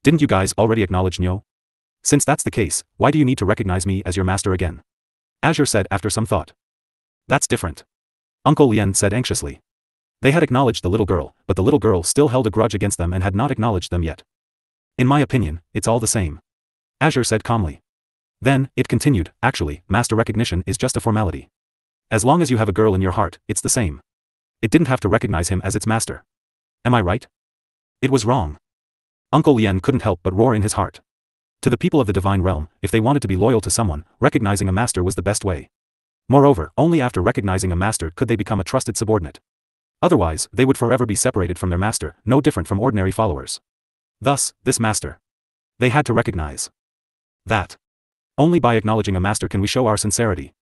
Didn't you guys already acknowledge Nyo? Since that's the case, why do you need to recognize me as your master again? Azure said after some thought. That's different. Uncle Lien said anxiously. They had acknowledged the little girl, but the little girl still held a grudge against them and had not acknowledged them yet. In my opinion, it's all the same. Azure said calmly. Then, it continued, actually, master recognition is just a formality. As long as you have a girl in your heart, it's the same. It didn't have to recognize him as its master. Am I right? It was wrong. Uncle Lien couldn't help but roar in his heart. To the people of the divine realm, if they wanted to be loyal to someone, recognizing a master was the best way. Moreover, only after recognizing a master could they become a trusted subordinate. Otherwise, they would forever be separated from their master, no different from ordinary followers. Thus, this master. They had to recognize. That. Only by acknowledging a master can we show our sincerity.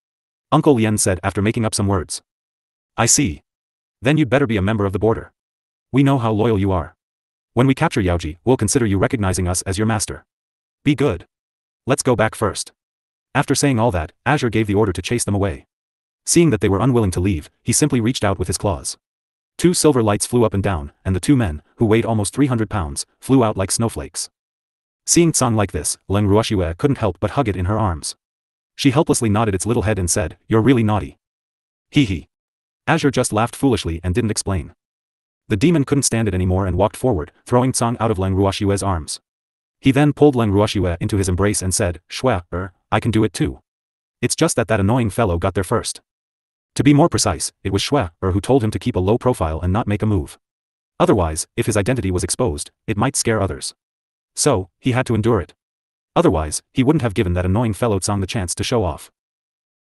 Uncle Lien said after making up some words. I see. Then you'd better be a member of the border. We know how loyal you are. When we capture Yaoji, we'll consider you recognizing us as your master. Be good. Let's go back first. After saying all that, Azure gave the order to chase them away. Seeing that they were unwilling to leave, he simply reached out with his claws. 2 silver lights flew up and down, and the 2 men, who weighed almost 300 pounds, flew out like snowflakes. Seeing Tsang like this, Leng Ruoxue couldn't help but hug it in her arms. She helplessly nodded its little head and said, "You're really naughty." Hee hee. Azure just laughed foolishly and didn't explain. The demon couldn't stand it anymore and walked forward, throwing Tsang out of Leng Ruoxue's arms. He then pulled Leng Ruoxue into his embrace and said, "Shue, I can do it too. It's just that annoying fellow got there first." To be more precise, it was Shue who told him to keep a low profile and not make a move. Otherwise, if his identity was exposed, it might scare others. So, he had to endure it. Otherwise, he wouldn't have given that annoying fellow Tsang the chance to show off.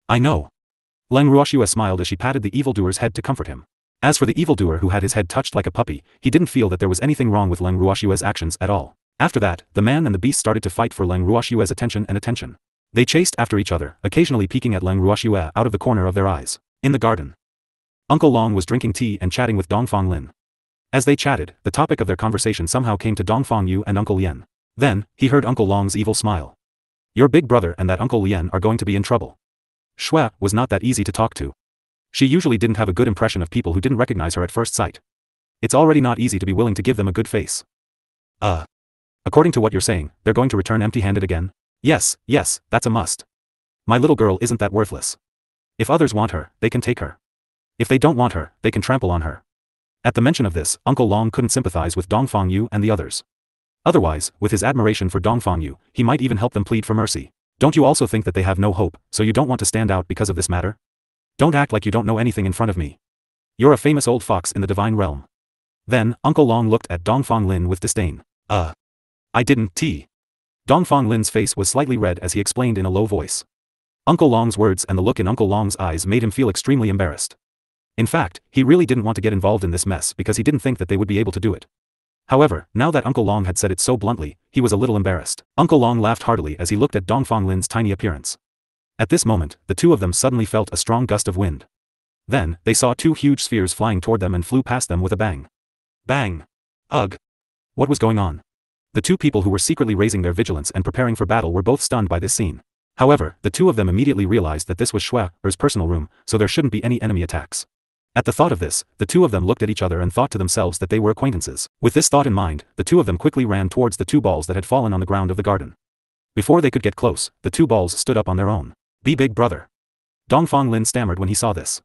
I know. Leng Ruoxue smiled as she patted the evildoer's head to comfort him. As for the evildoer who had his head touched like a puppy, he didn't feel that there was anything wrong with Leng Ruoxue's actions at all. After that, the man and the beast started to fight for Leng Ruoxue's attention. They chased after each other, occasionally peeking at Leng Ruoxue out of the corner of their eyes. In the garden, Uncle Long was drinking tea and chatting with Dongfang Lin. As they chatted, the topic of their conversation somehow came to Dongfang Yu and Uncle Lien. Then, he heard Uncle Long's evil smile. Your big brother and that Uncle Lien are going to be in trouble. Shue was not that easy to talk to. She usually didn't have a good impression of people who didn't recognize her at first sight. It's already not easy to be willing to give them a good face. According to what you're saying, they're going to return empty-handed again? Yes, that's a must. My little girl isn't that worthless. If others want her, they can take her. If they don't want her, they can trample on her. At the mention of this, Uncle Long couldn't sympathize with Dongfang Yu and the others. Otherwise, with his admiration for Dongfang Yu, he might even help them plead for mercy. Don't you also think that they have no hope, so you don't want to stand out because of this matter? Don't act like you don't know anything in front of me. You're a famous old fox in the divine realm. Then, Uncle Long looked at Dongfang Lin with disdain. I didn't. Dongfang Lin's face was slightly red as he explained in a low voice. Uncle Long's words and the look in Uncle Long's eyes made him feel extremely embarrassed. In fact, he really didn't want to get involved in this mess because he didn't think that they would be able to do it. However, now that Uncle Long had said it so bluntly, he was a little embarrassed. Uncle Long laughed heartily as he looked at Dongfang Lin's tiny appearance. At this moment, the two of them suddenly felt a strong gust of wind. Then, they saw 2 huge spheres flying toward them and flew past them with a bang. Bang! Ugh! What was going on? The 2 people who were secretly raising their vigilance and preparing for battle were both stunned by this scene. However, the 2 of them immediately realized that this was Shue's personal room, so there shouldn't be any enemy attacks. At the thought of this, the 2 of them looked at each other and thought to themselves that they were acquaintances. With this thought in mind, the 2 of them quickly ran towards the 2 balls that had fallen on the ground of the garden. Before they could get close, the 2 balls stood up on their own. Be big brother. Dongfang Lin stammered when he saw this.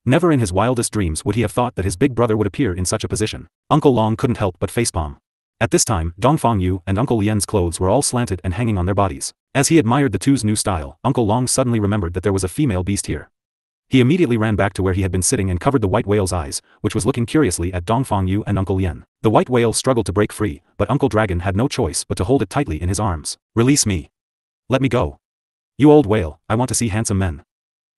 Never in his wildest dreams would he have thought that his big brother would appear in such a position. Uncle Long couldn't help but facepalm. At this time, Dongfang Yu and Uncle Lien's clothes were all slanted and hanging on their bodies. As he admired the 2's new style, Uncle Long suddenly remembered that there was a female beast here. He immediately ran back to where he had been sitting and covered the white whale's eyes, which was looking curiously at Dongfang Yu and Uncle Lien. The white whale struggled to break free, but Uncle Dragon had no choice but to hold it tightly in his arms. Release me. Let me go. You old whale, I want to see handsome men.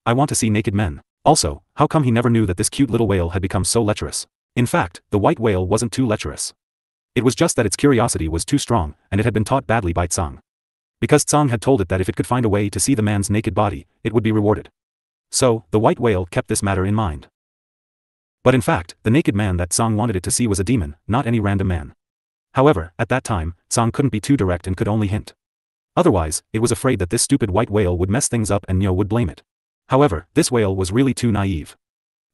I want to see naked men. Also, how come he never knew that this cute little whale had become so lecherous? In fact, the white whale wasn't too lecherous. It was just that its curiosity was too strong, and it had been taught badly by Tsang. Because Tsang had told it that if it could find a way to see the man's naked body, it would be rewarded. So, the white whale kept this matter in mind. But in fact, the naked man that Tsang wanted it to see was a demon, not any random man. However, at that time, Tsang couldn't be too direct and could only hint. Otherwise, it was afraid that this stupid white whale would mess things up and Nyo would blame it. However, this whale was really too naive.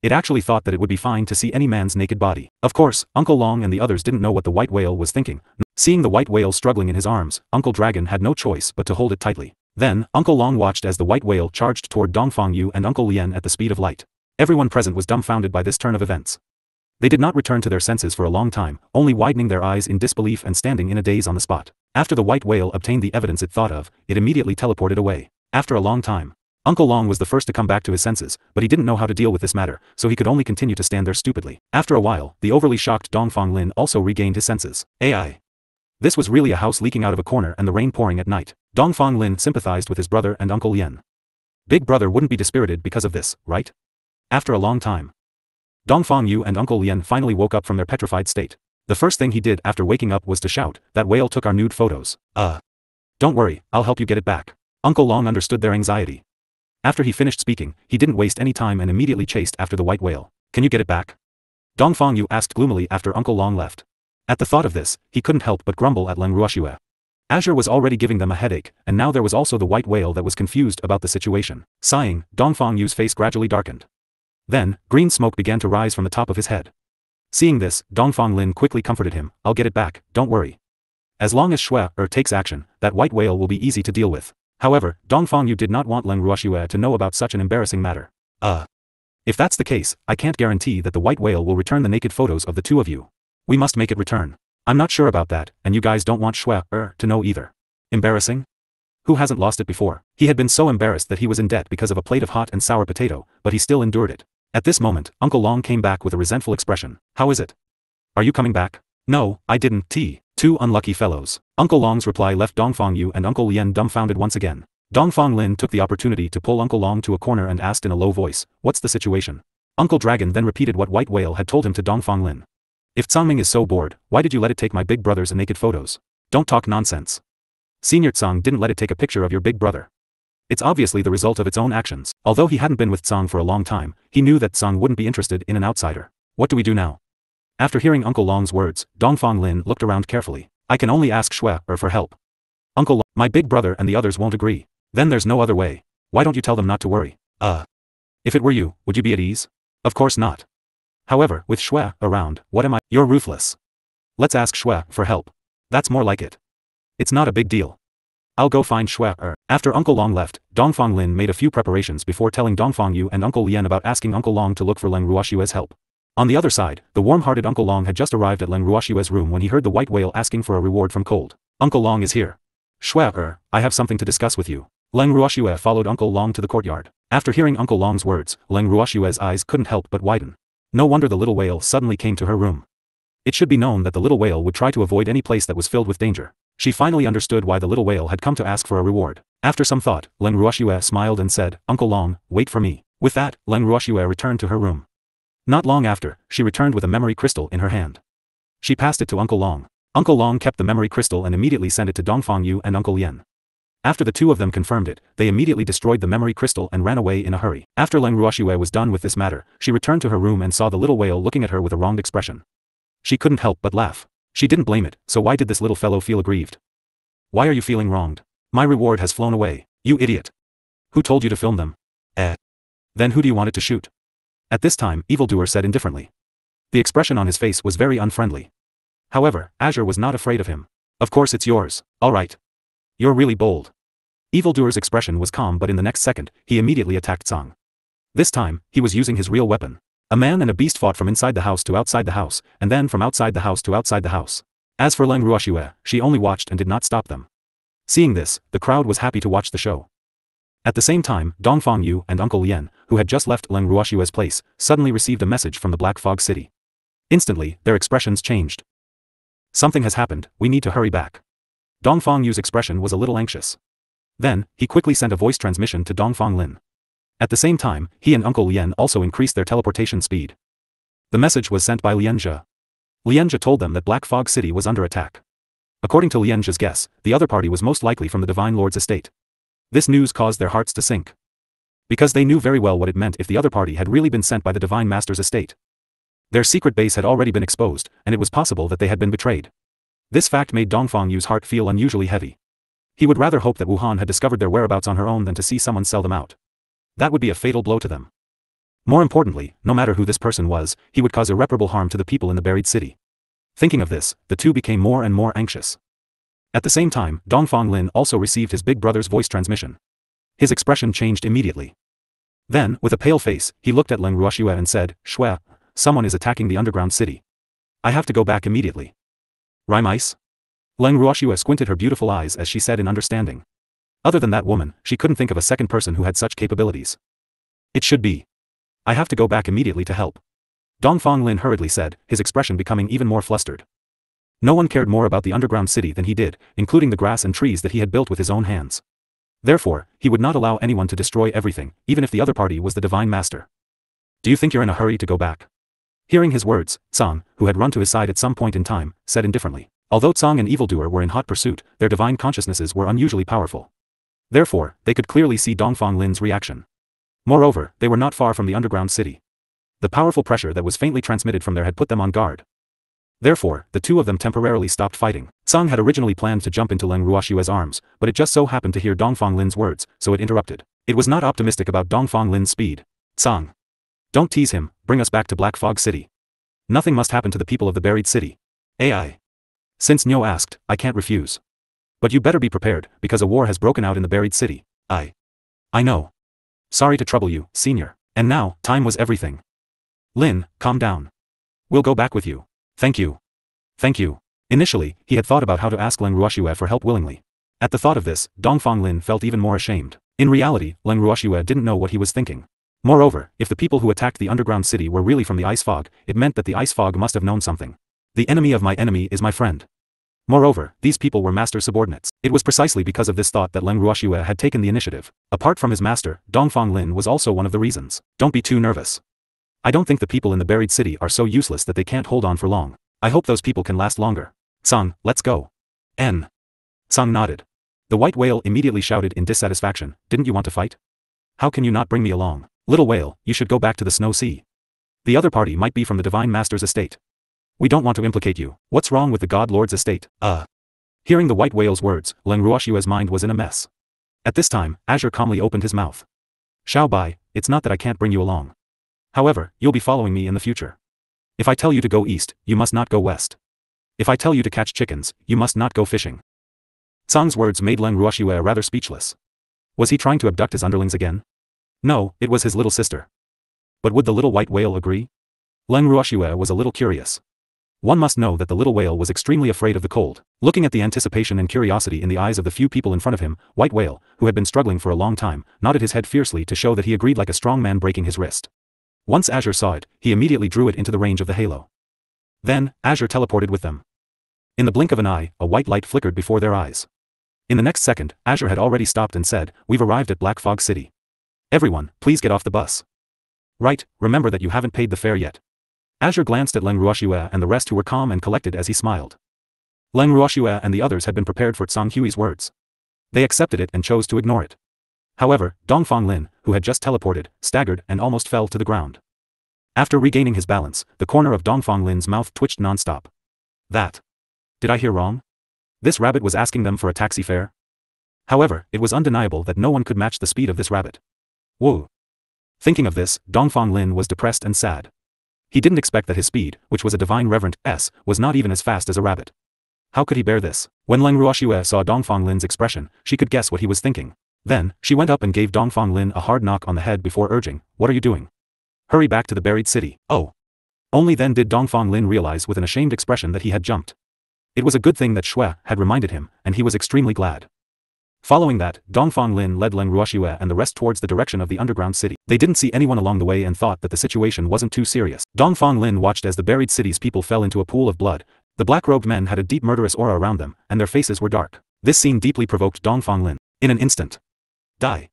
It actually thought that it would be fine to see any man's naked body. Of course, Uncle Long and the others didn't know what the white whale was thinking. Seeing the white whale struggling in his arms, Uncle Dragon had no choice but to hold it tightly. Then, Uncle Long watched as the white whale charged toward Dongfang Yu and Uncle Lien at the speed of light. Everyone present was dumbfounded by this turn of events. They did not return to their senses for a long time, only widening their eyes in disbelief and standing in a daze on the spot. After the white whale obtained the evidence it thought of, it immediately teleported away. After a long time, Uncle Long was the first to come back to his senses, but he didn't know how to deal with this matter, so he could only continue to stand there stupidly. After a while, the overly shocked Dongfang Lin also regained his senses. AI. This was really a house leaking out of a corner and the rain pouring at night. Dongfang Lin sympathized with his brother and Uncle Lien. Big brother wouldn't be dispirited because of this, right? After a long time, Dongfang Yu and Uncle Lien finally woke up from their petrified state. The first thing he did after waking up was to shout, "That whale took our nude photos." Don't worry, I'll help you get it back. Uncle Long understood their anxiety. After he finished speaking, he didn't waste any time and immediately chased after the white whale. Can you get it back? Dongfang Yu asked gloomily after Uncle Long left. At the thought of this, he couldn't help but grumble at Leng Ruoxue. Azure was already giving them a headache, and now there was also the white whale that was confused about the situation. Sighing, Dongfang Yu's face gradually darkened. Then, green smoke began to rise from the top of his head. Seeing this, Dongfang Lin quickly comforted him, "I'll get it back, don't worry. As long as Shui takes action, that white whale will be easy to deal with." However, Dongfang Yu did not want Leng Ruoxue to know about such an embarrassing matter. If that's the case, I can't guarantee that the white whale will return the naked photos of the two of you. We must make it return. I'm not sure about that, and you guys don't want Shui to know either. Embarrassing? Who hasn't lost it before? He had been so embarrassed that he was in debt because of a plate of hot and sour potato, but he still endured it. At this moment, Uncle Long came back with a resentful expression. "How is it? Are you coming back?" "No, I didn't. Two unlucky fellows." Uncle Long's reply left Dongfang Yu and Uncle Lien dumbfounded once again. Dongfang Lin took the opportunity to pull Uncle Long to a corner and asked in a low voice, "What's the situation?" Uncle Dragon then repeated what White Whale had told him to Dongfang Lin. "If Tsangming is so bored, why did you let it take my big brother's naked photos? Don't talk nonsense. Senior Tsang didn't let it take a picture of your big brother. It's obviously the result of its own actions." Although he hadn't been with Tsang for a long time, he knew that Tsang wouldn't be interested in an outsider. What do we do now? After hearing Uncle Long's words, Dongfang Lin looked around carefully. "I can only ask Shui for help. Uncle Long, my big brother and the others won't agree. Then there's no other way. Why don't you tell them not to worry?" If it were you, would you be at ease?" "Of course not. However, with Shui around, what am I?" "You're ruthless. Let's ask Shui for help. That's more like it. It's not a big deal. I'll go find Shui." After Uncle Long left, Dongfang Lin made a few preparations before telling Dongfang Yu and Uncle Lien about asking Uncle Long to look for Leng Ruoxue's help. On the other side, the warm-hearted Uncle Long had just arrived at Leng Ruoxue's room when he heard the white whale asking for a reward from Cold. "Uncle Long is here. Shui, I have something to discuss with you." Leng Ruoxue followed Uncle Long to the courtyard. After hearing Uncle Long's words, Leng Ruoxue's eyes couldn't help but widen. No wonder the little whale suddenly came to her room. It should be known that the little whale would try to avoid any place that was filled with danger. She finally understood why the little whale had come to ask for a reward. After some thought, Leng Ruoxue smiled and said, "Uncle Long, wait for me." With that, Leng Ruoxue returned to her room. Not long after, she returned with a memory crystal in her hand. She passed it to Uncle Long. Uncle Long kept the memory crystal and immediately sent it to Dongfang Yu and Uncle Lien. After the two of them confirmed it, they immediately destroyed the memory crystal and ran away in a hurry. After Leng Ruoxue was done with this matter, she returned to her room and saw the little whale looking at her with a wronged expression. She couldn't help but laugh. She didn't blame it, so why did this little fellow feel aggrieved? "Why are you feeling wronged? My reward has flown away. You idiot. Who told you to film them?" Then who do you want it to shoot?" At this time, Evildoer said indifferently. The expression on his face was very unfriendly. However, Azure was not afraid of him. "Of course it's yours. All right. You're really bold." Evildoer's expression was calm, but in the next second, he immediately attacked Tsang. This time, he was using his real weapon. A man and a beast fought from inside the house to outside the house, and then from outside the house to outside the house. As for Leng Ruoxue, she only watched and did not stop them. Seeing this, the crowd was happy to watch the show. At the same time, Dongfang Yu and Uncle Lien, who had just left Leng Ruoxue's place, suddenly received a message from the Black Fog City. Instantly, their expressions changed. "Something has happened, we need to hurry back." Dongfang Yu's expression was a little anxious. Then, he quickly sent a voice transmission to Dongfang Lin. At the same time, he and Uncle Lien also increased their teleportation speed. The message was sent by Lianjia. Lianjia told them that Black Fog City was under attack. According to Lianjia's guess, the other party was most likely from the Divine Lord's estate. This news caused their hearts to sink. Because they knew very well what it meant if the other party had really been sent by the Divine Master's estate. Their secret base had already been exposed, and it was possible that they had been betrayed. This fact made Dongfang Yu's heart feel unusually heavy. He would rather hope that Wuhan had discovered their whereabouts on her own than to see someone sell them out. That would be a fatal blow to them. More importantly, no matter who this person was, he would cause irreparable harm to the people in the buried city. Thinking of this, the two became more and more anxious. At the same time, Dongfang Lin also received his big brother's voice transmission. His expression changed immediately. Then, with a pale face, he looked at Leng Ruoxue and said, "Shui, someone is attacking the underground city. I have to go back immediately." "Rhyme ice?" Leng Ruoxue squinted her beautiful eyes as she said in understanding. Other than that woman, she couldn't think of a second person who had such capabilities. "It should be. I have to go back immediately to help," Dongfang Lin hurriedly said, his expression becoming even more flustered. No one cared more about the underground city than he did, including the grass and trees that he had built with his own hands. Therefore, he would not allow anyone to destroy everything, even if the other party was the Divine Master. "Do you think you're in a hurry to go back?" Hearing his words, Tsang, who had run to his side at some point in time, said indifferently. Although Tsang and Evildoer were in hot pursuit, their divine consciousnesses were unusually powerful. Therefore, they could clearly see Dongfang Lin's reaction. Moreover, they were not far from the underground city. The powerful pressure that was faintly transmitted from there had put them on guard. Therefore, the two of them temporarily stopped fighting. Tsang had originally planned to jump into Leng Ruoxue's arms, but it just so happened to hear Dongfang Lin's words, so it interrupted. It was not optimistic about Dongfang Lin's speed. "Tsang. Don't tease him, bring us back to Black Fog City. Nothing must happen to the people of the buried city." "AI. Since Nyo asked, I can't refuse. But you better be prepared, because a war has broken out in the buried city." I know. Sorry to trouble you, senior. And now, time was everything. "Lin, calm down. We'll go back with you." "Thank you. Thank you." Initially, he had thought about how to ask Leng Ruoxue for help willingly. At the thought of this, Dongfang Lin felt even more ashamed. In reality, Leng Ruoxue didn't know what he was thinking. Moreover, if the people who attacked the underground city were really from the ice fog, it meant that the ice fog must have known something. The enemy of my enemy is my friend. Moreover, these people were master subordinates. It was precisely because of this thought that Leng Ruoxue had taken the initiative. Apart from his master, Dongfang Lin was also one of the reasons. "Don't be too nervous. I don't think the people in the buried city are so useless that they can't hold on for long. I hope those people can last longer. Tsang, let's go." Tsang nodded. The white whale immediately shouted in dissatisfaction, "Didn't you want to fight? How can you not bring me along? Little whale, you should go back to the Snow Sea. The other party might be from the Divine Master's estate. We don't want to implicate you. What's wrong with the God Lord's estate?" Hearing the white whale's words, Leng Ruoxue's mind was in a mess. At this time, Azure calmly opened his mouth. "Xiao Bai, it's not that I can't bring you along. However, you'll be following me in the future. If I tell you to go east, you must not go west. If I tell you to catch chickens, you must not go fishing." Tsang's words made Leng Ruoxue rather speechless. Was he trying to abduct his underlings again? No, it was his little sister. But would the little white whale agree? Leng Ruoxue was a little curious. One must know that the little whale was extremely afraid of the cold. Looking at the anticipation and curiosity in the eyes of the few people in front of him, White Whale, who had been struggling for a long time, nodded his head fiercely to show that he agreed like a strong man breaking his wrist. Once Azure saw it, he immediately drew it into the range of the halo. Then, Azure teleported with them. In the blink of an eye, a white light flickered before their eyes. In the next second, Azure had already stopped and said, "We've arrived at Black Fog City. Everyone, please get off the bus." "Right, remember that you haven't paid the fare yet." Azure glanced at Leng Ruoxue and the rest who were calm and collected as he smiled. Leng Ruoxue and the others had been prepared for Tsang Hui's words. They accepted it and chose to ignore it. However, Dongfang Lin, who had just teleported, staggered and almost fell to the ground. After regaining his balance, the corner of Dongfang Lin's mouth twitched non-stop. That. Did I hear wrong? This rabbit was asking them for a taxi fare? However, it was undeniable that no one could match the speed of this rabbit. Whoa. Thinking of this, Dongfang Lin was depressed and sad. He didn't expect that his speed, which was a divine reverent S, was not even as fast as a rabbit. How could he bear this? When Leng Ruoxue saw Dongfang Lin's expression, she could guess what he was thinking. Then, she went up and gave Dongfang Lin a hard knock on the head before urging, "What are you doing? Hurry back to the buried city." Oh. Only then did Dongfang Lin realize with an ashamed expression that he had jumped. It was a good thing that Shui had reminded him, and he was extremely glad. Following that, Dongfang Lin led Leng Ruoxue and the rest towards the direction of the underground city. They didn't see anyone along the way and thought that the situation wasn't too serious. Dongfang Lin watched as the buried city's people fell into a pool of blood. The black-robed men had a deep murderous aura around them, and their faces were dark. This scene deeply provoked Dongfang Lin. In an instant. Die.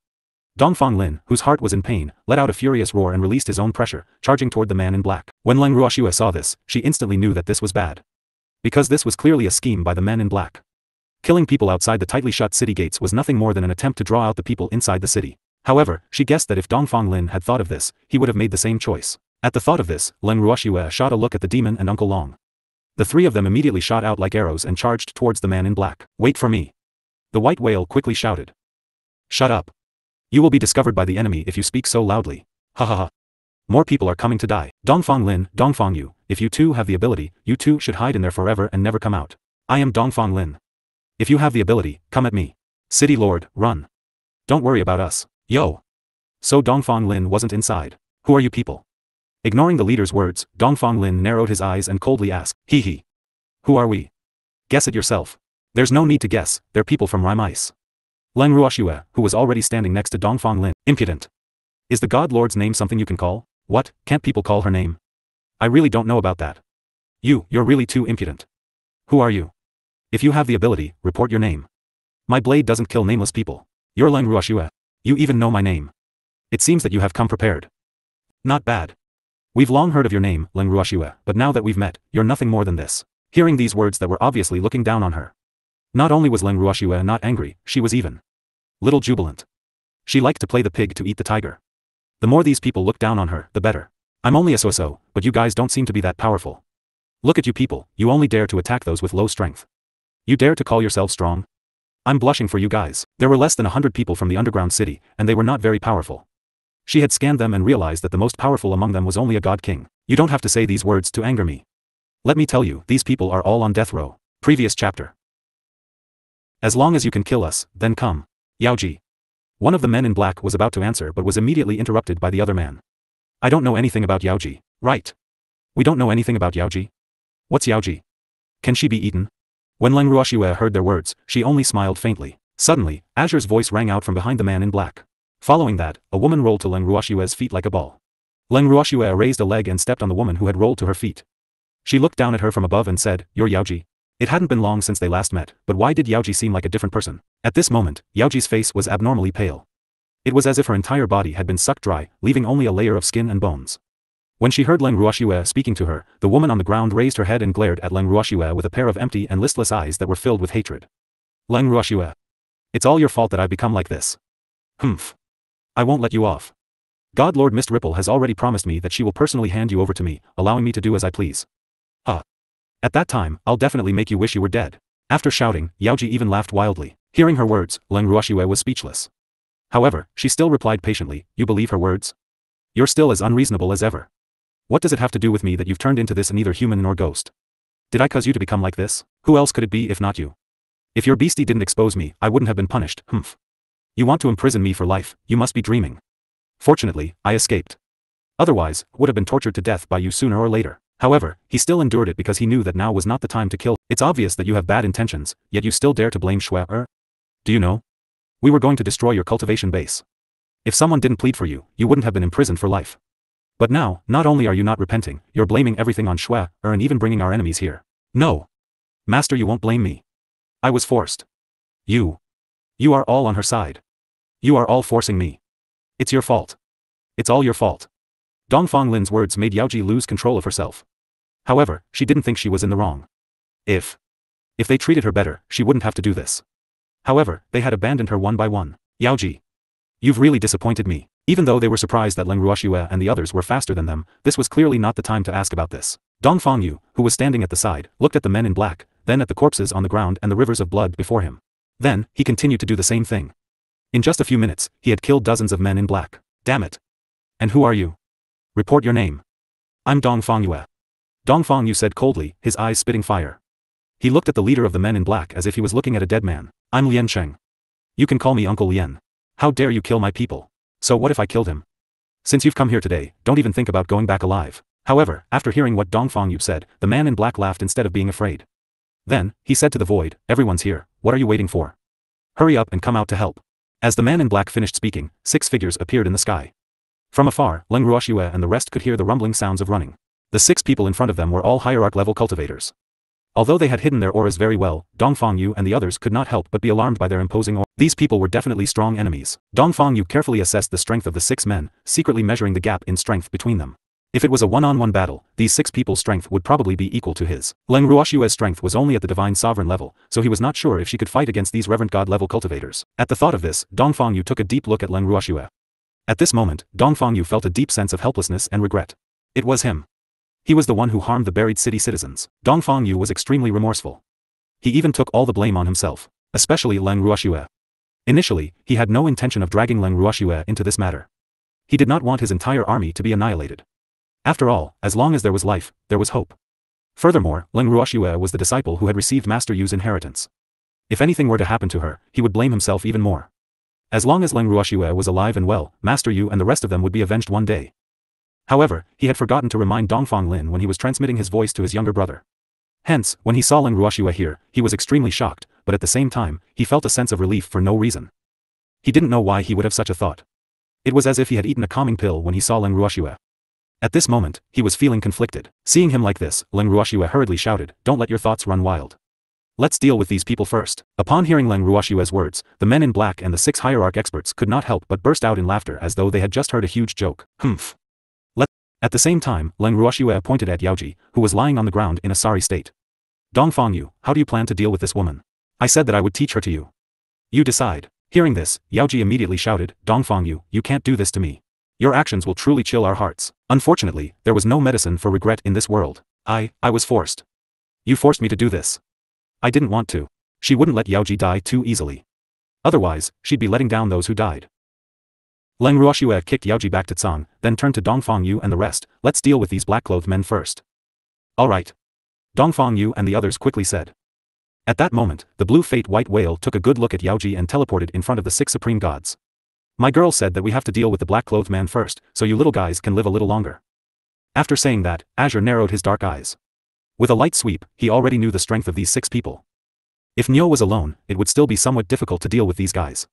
Dongfang Lin, whose heart was in pain, let out a furious roar and released his own pressure, charging toward the man in black. When Leng Ruoxue saw this, she instantly knew that this was bad. Because this was clearly a scheme by the men in black. Killing people outside the tightly shut city gates was nothing more than an attempt to draw out the people inside the city. However, she guessed that if Dongfang Lin had thought of this, he would have made the same choice. At the thought of this, Leng Ruoxue shot a look at the demon and Uncle Long. The three of them immediately shot out like arrows and charged towards the man in black. "Wait for me." The white whale quickly shouted. "Shut up. You will be discovered by the enemy if you speak so loudly. Ha ha ha." More people are coming to die. Dongfang Lin, Dongfang Yu, if you two have the ability, you two should hide in there forever and never come out. I am Dongfang Lin. If you have the ability, come at me. City Lord, run. Don't worry about us. Yo. So Dongfang Lin wasn't inside. Who are you people? Ignoring the leader's words, Dongfang Lin narrowed his eyes and coldly asked, hee hee. Who are we? Guess it yourself. There's no need to guess, they're people from Rimais. Leng Ruoxue, who was already standing next to Dongfang Lin, impudent. Is the God Lord's name something you can call? What, can't people call her name? I really don't know about that. You're really too impudent. Who are you? If you have the ability, report your name. My blade doesn't kill nameless people. You're Leng Ruoxue. You even know my name. It seems that you have come prepared. Not bad. We've long heard of your name, Leng Ruoxue, but now that we've met, you're nothing more than this. Hearing these words that were obviously looking down on her. Not only was Leng Ruoxue not angry, she was even little jubilant. She liked to play the pig to eat the tiger. The more these people look down on her, the better. I'm only a so-so, but you guys don't seem to be that powerful. Look at you people, you only dare to attack those with low strength. You dare to call yourselves strong? I'm blushing for you guys. There were less than 100 people from the underground city, and they were not very powerful. She had scanned them and realized that the most powerful among them was only a god king. You don't have to say these words to anger me. Let me tell you, these people are all on death row. Previous chapter. As long as you can kill us, then come. Yaoji. One of the men in black was about to answer but was immediately interrupted by the other man. I don't know anything about Yaoji. Right. We don't know anything about Yaoji. What's Yaoji? Can she be eaten? When Leng Ruoxue heard their words, she only smiled faintly. Suddenly, Azure's voice rang out from behind the man in black. Following that, a woman rolled to Leng Ruoxue's feet like a ball. Leng Ruoxue raised a leg and stepped on the woman who had rolled to her feet. She looked down at her from above and said, You're Yaoji? It hadn't been long since they last met, but why did Yaoji seem like a different person? At this moment, Yaoji's face was abnormally pale. It was as if her entire body had been sucked dry, leaving only a layer of skin and bones. When she heard Leng Ruoxue speaking to her, the woman on the ground raised her head and glared at Leng Ruoxue with a pair of empty and listless eyes that were filled with hatred. Leng Ruoxue. It's all your fault that I've become like this. Humph. I won't let you off. God Lord Mist Ripple has already promised me that she will personally hand you over to me, allowing me to do as I please. At that time, I'll definitely make you wish you were dead. After shouting, Yaoji even laughed wildly. Hearing her words, Leng Ruoxue was speechless. However, she still replied patiently, You believe her words? You're still as unreasonable as ever. What does it have to do with me that you've turned into this neither human nor ghost? Did I cause you to become like this? Who else could it be if not you? If your beastie didn't expose me, I wouldn't have been punished, humph. You want to imprison me for life, you must be dreaming. Fortunately, I escaped. Otherwise, would have been tortured to death by you sooner or later. However, he still endured it because he knew that now was not the time to kill. It's obvious that you have bad intentions, yet you still dare to blame Shui. Do you know? We were going to destroy your cultivation base. If someone didn't plead for you, you wouldn't have been imprisoned for life. But now, not only are you not repenting, you're blaming everything on Shui, and even bringing our enemies here. No. Master, you won't blame me. I was forced. You are all on her side. You are all forcing me. It's your fault. It's all your fault. Dongfang Lin's words made Yaoji lose control of herself. However, she didn't think she was in the wrong. If they treated her better, she wouldn't have to do this. However, they had abandoned her one by one. Yaoji. You've really disappointed me. Even though they were surprised that Leng Ruoxue and the others were faster than them, this was clearly not the time to ask about this. Dongfang Yu, who was standing at the side, looked at the men in black, then at the corpses on the ground and the rivers of blood before him. Then, he continued to do the same thing. In just a few minutes, he had killed dozens of men in black. Damn it. And who are you? Report your name. I'm Dongfang Yu. Dongfang Yu said coldly, his eyes spitting fire. He looked at the leader of the men in black as if he was looking at a dead man. I'm Lian Cheng. You can call me Uncle Lian. How dare you kill my people? So what if I killed him? Since you've come here today, don't even think about going back alive. However, after hearing what Dongfang Yu said, the man in black laughed instead of being afraid. Then, he said to the void, Everyone's here, what are you waiting for? Hurry up and come out to help. As the man in black finished speaking, 6 figures appeared in the sky. From afar, Leng Ruoxue and the rest could hear the rumbling sounds of running. The 6 people in front of them were all hierarch-level cultivators. Although they had hidden their auras very well, Dongfang Yu and the others could not help but be alarmed by their imposing aura. These people were definitely strong enemies. Dongfang Yu carefully assessed the strength of the 6 men, secretly measuring the gap in strength between them. If it was a one-on-one battle, these 6 people's strength would probably be equal to his. Leng Ruoxue's strength was only at the divine sovereign level, so he was not sure if she could fight against these reverend god-level cultivators. At the thought of this, Dongfang Yu took a deep look at Leng Ruoxue. At this moment, Dongfang Yu felt a deep sense of helplessness and regret. It was him. He was the one who harmed the buried city citizens. Dongfang Yu was extremely remorseful. He even took all the blame on himself, especially Leng Ruoxue. Initially, he had no intention of dragging Leng Ruoxue into this matter. He did not want his entire army to be annihilated. After all, as long as there was life, there was hope. Furthermore, Leng Ruoxue was the disciple who had received Master Yu's inheritance. If anything were to happen to her, he would blame himself even more. As long as Leng Ruoxue was alive and well, Master Yu and the rest of them would be avenged one day. However, he had forgotten to remind Dongfang Lin when he was transmitting his voice to his younger brother. Hence, when he saw Leng Ruoxue here, he was extremely shocked, but at the same time, he felt a sense of relief for no reason. He didn't know why he would have such a thought. It was as if he had eaten a calming pill when he saw Leng Ruoxue. At this moment, he was feeling conflicted. Seeing him like this, Leng Ruoxue hurriedly shouted, "Don't let your thoughts run wild. Let's deal with these people first." Upon hearing Leng Ruoxue's words, the men in black and the 6 hierarch experts could not help but burst out in laughter as though they had just heard a huge joke. Humph. At the same time, Leng Ruoxue pointed at Yaoji, who was lying on the ground in a sorry state. "Dongfang Yu, how do you plan to deal with this woman? I said that I would teach her to you. You decide." Hearing this, Yaoji immediately shouted, "Dongfang Yu, you can't do this to me. Your actions will truly chill our hearts." Unfortunately, there was no medicine for regret in this world. I was forced. You forced me to do this. I didn't want to. She wouldn't let Yaoji die too easily. Otherwise, she'd be letting down those who died. Leng Ruoxue kicked Yaoji back to Tsang, then turned to Dongfang Yu and the rest. "Let's deal with these black-clothed men first." "All right." Dongfang Yu and the others quickly said. At that moment, the blue fate white whale took a good look at Yaoji and teleported in front of the 6 supreme gods. "My girl said that we have to deal with the black-clothed man first, so you little guys can live a little longer." After saying that, Azure narrowed his dark eyes. With a light sweep, he already knew the strength of these 6 people. If Nyo was alone, it would still be somewhat difficult to deal with these guys.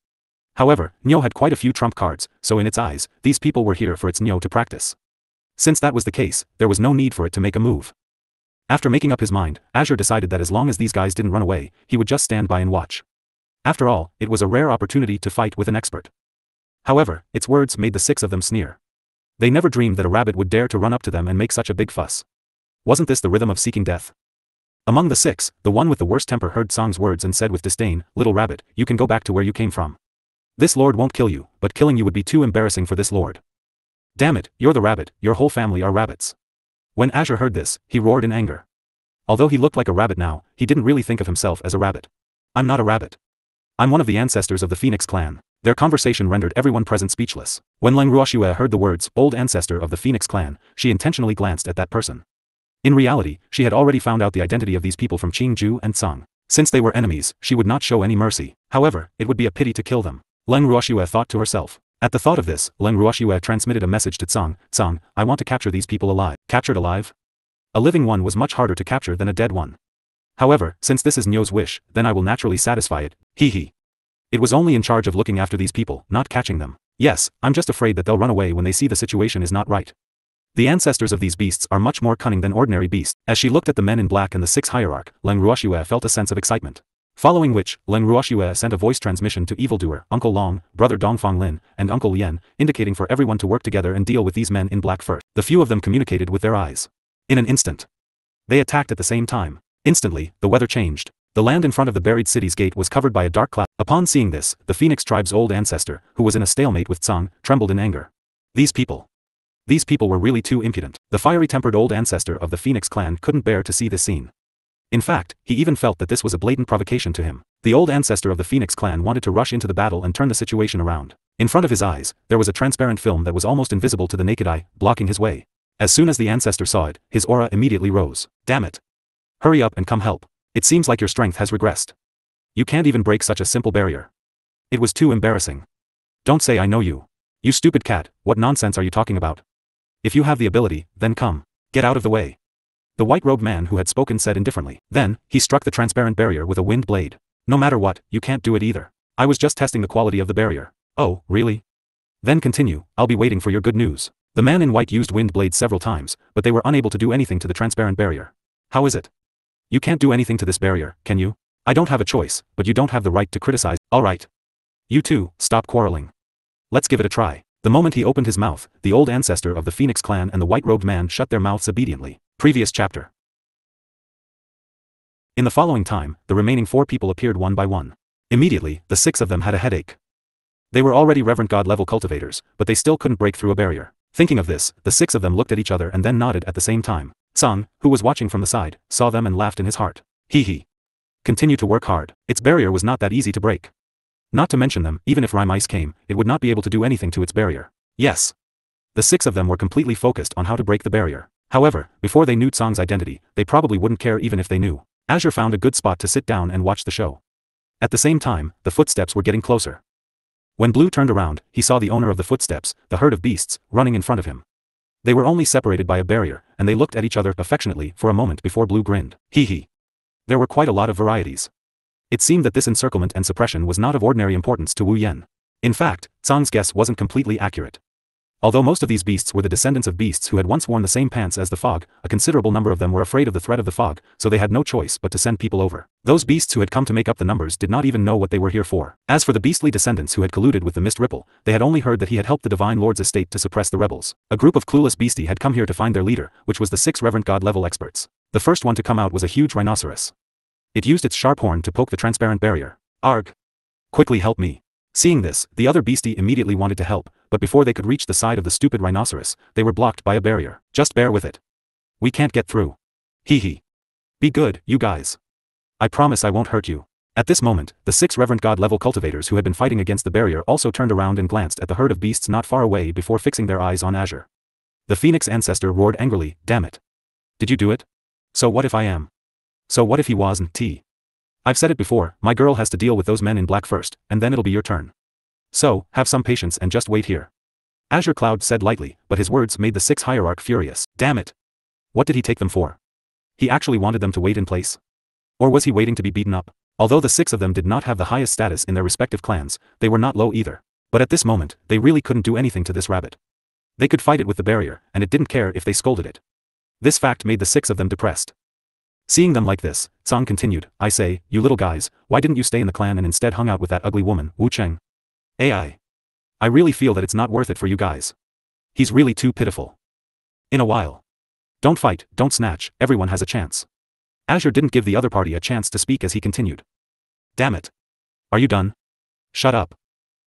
However, Nyo had quite a few trump cards, so in its eyes, these people were here for its Nyo to practice. Since that was the case, there was no need for it to make a move. After making up his mind, Azure decided that as long as these guys didn't run away, he would just stand by and watch. After all, it was a rare opportunity to fight with an expert. However, its words made the 6 of them sneer. They never dreamed that a rabbit would dare to run up to them and make such a big fuss. Wasn't this the rhythm of seeking death? Among the 6, the one with the worst temper heard Song's words and said with disdain, "Little rabbit, you can go back to where you came from. This lord won't kill you, but killing you would be too embarrassing for this lord. Damn it, you're the rabbit, your whole family are rabbits." When Azure heard this, he roared in anger. Although he looked like a rabbit now, he didn't really think of himself as a rabbit. "I'm not a rabbit. I'm one of the ancestors of the Phoenix clan." Their conversation rendered everyone present speechless. When Leng Ruoxue heard the words, "old ancestor of the Phoenix clan," she intentionally glanced at that person. In reality, she had already found out the identity of these people from Qingju and Tsang. Since they were enemies, she would not show any mercy. However, it would be a pity to kill them. Leng Ruoxue thought to herself. At the thought of this, Leng Ruoxue transmitted a message to Tsang. "Tsang, I want to capture these people alive." Captured alive? A living one was much harder to capture than a dead one. However, since this is Nyo's wish, then I will naturally satisfy it. Hee. It was only in charge of looking after these people, not catching them. Yes, I'm just afraid that they'll run away when they see the situation is not right. The ancestors of these beasts are much more cunning than ordinary beasts. As she looked at the men in black and the 6 hierarch, Leng Ruoxue felt a sense of excitement. Following which, Leng Ruoxue sent a voice transmission to evildoer, Uncle Long, brother Dongfang Lin, and Uncle Lien, indicating for everyone to work together and deal with these men in black first. The few of them communicated with their eyes. In an instant, they attacked at the same time. Instantly, the weather changed. The land in front of the buried city's gate was covered by a dark cloud. Upon seeing this, the Phoenix tribe's old ancestor, who was in a stalemate with Tsang, trembled in anger. These people were really too impudent. The fiery-tempered old ancestor of the Phoenix clan couldn't bear to see this scene. In fact, he even felt that this was a blatant provocation to him. The old ancestor of the Phoenix clan wanted to rush into the battle and turn the situation around. In front of his eyes, there was a transparent film that was almost invisible to the naked eye, blocking his way. As soon as the ancestor saw it, his aura immediately rose. "Damn it! Hurry up and come help. It seems like your strength has regressed. You can't even break such a simple barrier. It was too embarrassing. Don't say I know you. You stupid cat, what nonsense are you talking about? If you have the ability, then come. Get out of the way." The white-robed man who had spoken said indifferently. Then, he struck the transparent barrier with a wind blade. "No matter what, you can't do it either. I was just testing the quality of the barrier." "Oh, really? Then continue, I'll be waiting for your good news." The man in white used wind blades several times, but they were unable to do anything to the transparent barrier. "How is it? You can't do anything to this barrier, can you? I don't have a choice, but you don't have the right to criticize." "All right. You two, stop quarreling. Let's give it a try." The moment he opened his mouth, the old ancestor of the Phoenix clan and the white-robed man shut their mouths obediently. Previous chapter. In the following time, the remaining 4 people appeared one by one. Immediately, the 6 of them had a headache. They were already reverend god-level cultivators, but they still couldn't break through a barrier. Thinking of this, the 6 of them looked at each other and then nodded at the same time. Tsang, who was watching from the side, saw them and laughed in his heart. Hee. Continue to work hard. Its barrier was not that easy to break. Not to mention them, even if Rime Ice came, it would not be able to do anything to its barrier. Yes. The 6 of them were completely focused on how to break the barrier. However, before they knew Tsang's identity, they probably wouldn't care even if they knew. Azure found a good spot to sit down and watch the show. At the same time, the footsteps were getting closer. When Blue turned around, he saw the owner of the footsteps, the herd of beasts, running in front of him. They were only separated by a barrier, and they looked at each other affectionately for a moment before Blue grinned. Hee hee. There were quite a lot of varieties. It seemed that this encirclement and suppression was not of ordinary importance to Wu Yen. In fact, Tsang's guess wasn't completely accurate. Although most of these beasts were the descendants of beasts who had once worn the same pants as the fog, a considerable number of them were afraid of the threat of the fog, so they had no choice but to send people over. Those beasts who had come to make up the numbers did not even know what they were here for. As for the beastly descendants who had colluded with the Mist Ripple, they had only heard that he had helped the Divine Lord's estate to suppress the rebels. A group of clueless beastie had come here to find their leader, which was the 6 reverend god-level experts. The first one to come out was a huge rhinoceros. It used its sharp horn to poke the transparent barrier. Arg! Quickly help me. Seeing this, the other beastie immediately wanted to help, but before they could reach the side of the stupid rhinoceros, they were blocked by a barrier. Just bear with it. We can't get through. Hee hee. Be good, you guys. I promise I won't hurt you. At this moment, the 6 reverend god-level cultivators who had been fighting against the barrier also turned around and glanced at the herd of beasts not far away before fixing their eyes on Azure. The phoenix ancestor roared angrily, damn it. Did you do it? So what if I am? So what if he wasn't? I've said it before, my girl has to deal with those men in black first, and then it'll be your turn. So, have some patience and just wait here. Azure Cloud said lightly, but his words made the 6 hierarch furious. Damn it. What did he take them for? He actually wanted them to wait in place? Or was he waiting to be beaten up? Although the 6 of them did not have the highest status in their respective clans, they were not low either. But at this moment, they really couldn't do anything to this rabbit. They could fight it with the barrier, and it didn't care if they scolded it. This fact made the 6 of them depressed. Seeing them like this, Tsang continued, I say, you little guys, why didn't you stay in the clan and instead hung out with that ugly woman, Wu Cheng? AI. I really feel that it's not worth it for you guys. He's really too pitiful. In a while. Don't fight, don't snatch, everyone has a chance. Azure didn't give the other party a chance to speak as he continued. Damn it. Are you done? Shut up.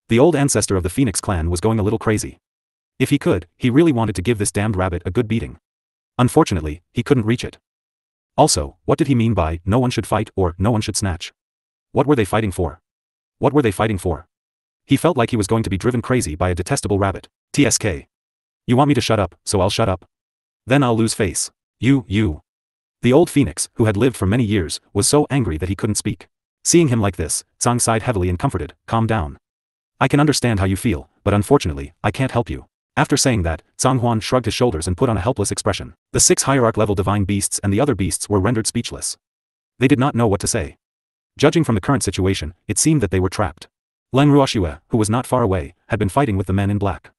The old ancestor of the Phoenix clan was going a little crazy. If he could, he really wanted to give this damned rabbit a good beating. Unfortunately, he couldn't reach it. Also, what did he mean by, no one should fight or no one should snatch? What were they fighting for? What were they fighting for? He felt like he was going to be driven crazy by a detestable rabbit. TSK. You want me to shut up, so I'll shut up. Then I'll lose face. You. The old phoenix, who had lived for many years, was so angry that he couldn't speak. Seeing him like this, Tsang sighed heavily and comforted, calm down. I can understand how you feel, but unfortunately, I can't help you. After saying that, Tsang Huan shrugged his shoulders and put on a helpless expression. The 6 hierarch-level divine beasts and the other beasts were rendered speechless. They did not know what to say. Judging from the current situation, it seemed that they were trapped. Leng Ruoxue, who was not far away, had been fighting with the men in black.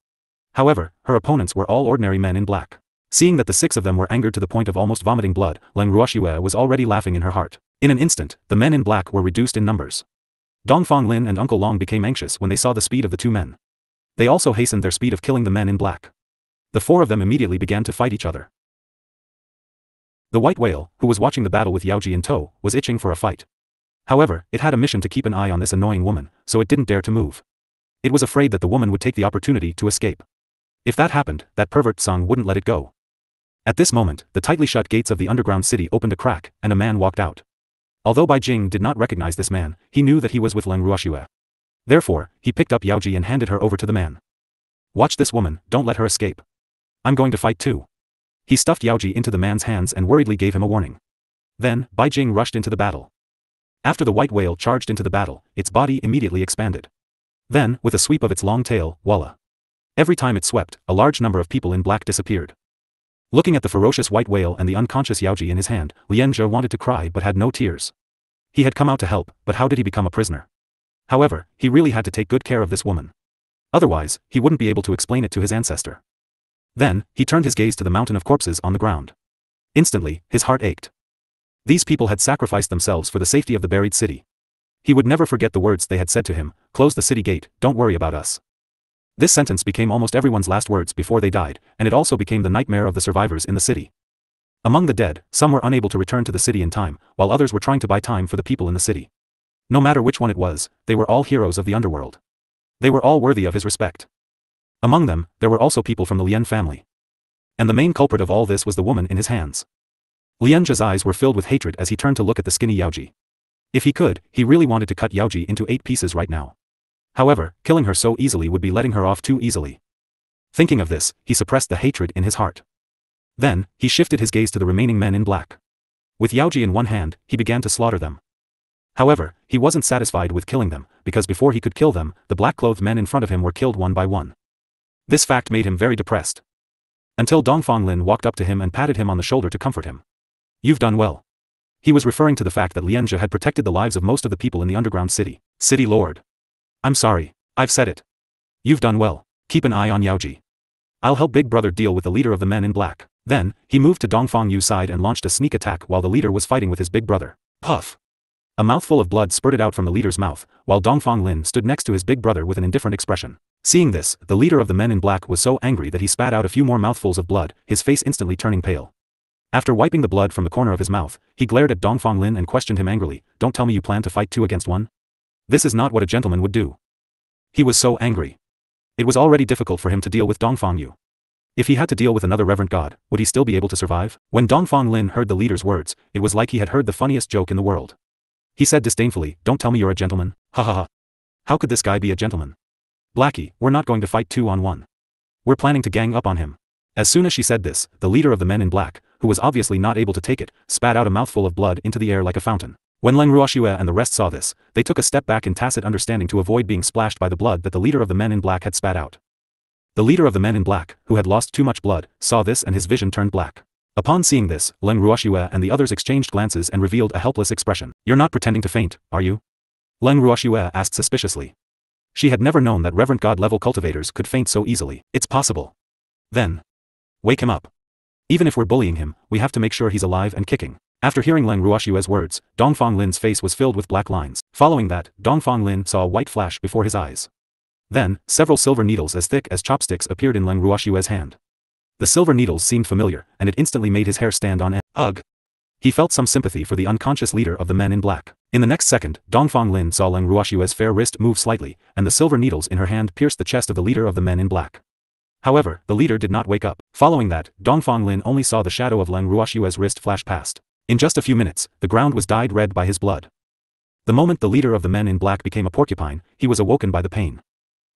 However, her opponents were all ordinary men in black. Seeing that the 6 of them were angered to the point of almost vomiting blood, Leng Ruoxue was already laughing in her heart. In an instant, the men in black were reduced in numbers. Dongfang Lin and Uncle Long became anxious when they saw the speed of the 2 men. They also hastened their speed of killing the men in black. The 4 of them immediately began to fight each other. The white whale, who was watching the battle with Yaoji in tow, was itching for a fight. However, it had a mission to keep an eye on this annoying woman, so it didn't dare to move. It was afraid that the woman would take the opportunity to escape. If that happened, that pervert Tsang wouldn't let it go. At this moment, the tightly shut gates of the underground city opened a crack, and a man walked out. Although Bai Jing did not recognize this man, he knew that he was with Leng Ruoxue. Therefore, he picked up Yaoji and handed her over to the man. Watch this woman, don't let her escape. I'm going to fight too. He stuffed Yaoji into the man's hands and worriedly gave him a warning. Then, Bai Jing rushed into the battle. After the white whale charged into the battle, its body immediately expanded. Then, with a sweep of its long tail, voila. Every time it swept, a large number of people in black disappeared. Looking at the ferocious white whale and the unconscious Yaoji in his hand, Lien Zhe wanted to cry but had no tears. He had come out to help, but how did he become a prisoner? However, he really had to take good care of this woman. Otherwise, he wouldn't be able to explain it to his ancestor. Then, he turned his gaze to the mountain of corpses on the ground. Instantly, his heart ached. These people had sacrificed themselves for the safety of the buried city. He would never forget the words they had said to him, close the city gate, don't worry about us. This sentence became almost everyone's last words before they died, and it also became the nightmare of the survivors in the city. Among the dead, some were unable to return to the city in time, while others were trying to buy time for the people in the city. No matter which one it was, they were all heroes of the underworld. They were all worthy of his respect. Among them, there were also people from the Lien family. And the main culprit of all this was the woman in his hands. Lien Zhe's eyes were filled with hatred as he turned to look at the skinny Yaoji. If he could, he really wanted to cut Yaoji into 8 pieces right now. However, killing her so easily would be letting her off too easily. Thinking of this, he suppressed the hatred in his heart. Then, he shifted his gaze to the remaining men in black. With Yaoji in one hand, he began to slaughter them. However, he wasn't satisfied with killing them, because before he could kill them, the black-clothed men in front of him were killed one by one. This fact made him very depressed. Until Dongfang Lin walked up to him and patted him on the shoulder to comfort him. You've done well. He was referring to the fact that Lianjia had protected the lives of most of the people in the underground city. City Lord. I'm sorry, I've said it. You've done well. Keep an eye on Yaoji. I'll help Big Brother deal with the leader of the men in black. Then, he moved to Dongfang Yu's side and launched a sneak attack while the leader was fighting with his big brother. Puff. A mouthful of blood spurted out from the leader's mouth, while Dongfang Lin stood next to his big brother with an indifferent expression. Seeing this, the leader of the men in black was so angry that he spat out a few more mouthfuls of blood, his face instantly turning pale. After wiping the blood from the corner of his mouth, he glared at Dongfang Lin and questioned him angrily, don't tell me you plan to fight 2 against 1? This is not what a gentleman would do. He was so angry. It was already difficult for him to deal with Dongfang Yu. If he had to deal with another reverent god, would he still be able to survive? When Dongfang Lin heard the leader's words, it was like he had heard the funniest joke in the world. He said disdainfully, don't tell me you're a gentleman, ha ha ha. How could this guy be a gentleman? Blackie, we're not going to fight 2 on 1. We're planning to gang up on him. As soon as she said this, the leader of the men in black, who was obviously not able to take it, spat out a mouthful of blood into the air like a fountain. When Leng Ruoxue and the rest saw this, they took a step back in tacit understanding to avoid being splashed by the blood that the leader of the men in black had spat out. The leader of the men in black, who had lost too much blood, saw this and his vision turned black. Upon seeing this, Leng Ruoxue and the others exchanged glances and revealed a helpless expression. You're not pretending to faint, are you? Leng Ruoxue asked suspiciously. She had never known that reverent god-level cultivators could faint so easily. It's possible. Then. Wake him up. Even if we're bullying him, we have to make sure he's alive and kicking. After hearing Leng Ruoxue's words, Dongfang Lin's face was filled with black lines. Following that, Dongfang Lin saw a white flash before his eyes. Then, several silver needles as thick as chopsticks appeared in Leng Ruoxue's hand. The silver needles seemed familiar, and it instantly made his hair stand on end. Ugh! He felt some sympathy for the unconscious leader of the men in black. In the next second, Dongfang Lin saw Leng Ruoxue's fair wrist move slightly, and the silver needles in her hand pierced the chest of the leader of the men in black. However, the leader did not wake up. Following that, Dongfang Lin only saw the shadow of Leng Ruoxue's wrist flash past. In just a few minutes, the ground was dyed red by his blood. The moment the leader of the men in black became a porcupine, he was awoken by the pain.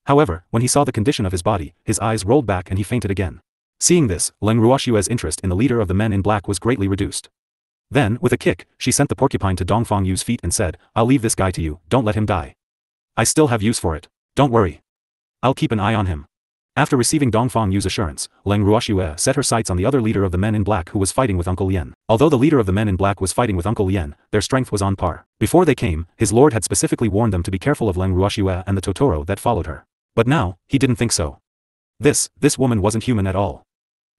However, when he saw the condition of his body, his eyes rolled back and he fainted again. Seeing this, Leng Ruoxue's interest in the leader of the men in black was greatly reduced. Then, with a kick, she sent the porcupine to Dongfang Yu's feet and said, I'll leave this guy to you, don't let him die. I still have use for it. Don't worry. I'll keep an eye on him. After receiving Dongfang Yu's assurance, Leng Ruoxue set her sights on the other leader of the men in black who was fighting with Uncle Lien. Although the leader of the men in black was fighting with Uncle Lien, their strength was on par. Before they came, his lord had specifically warned them to be careful of Leng Ruoxue and the Totoro that followed her. But now, he didn't think so. This woman wasn't human at all.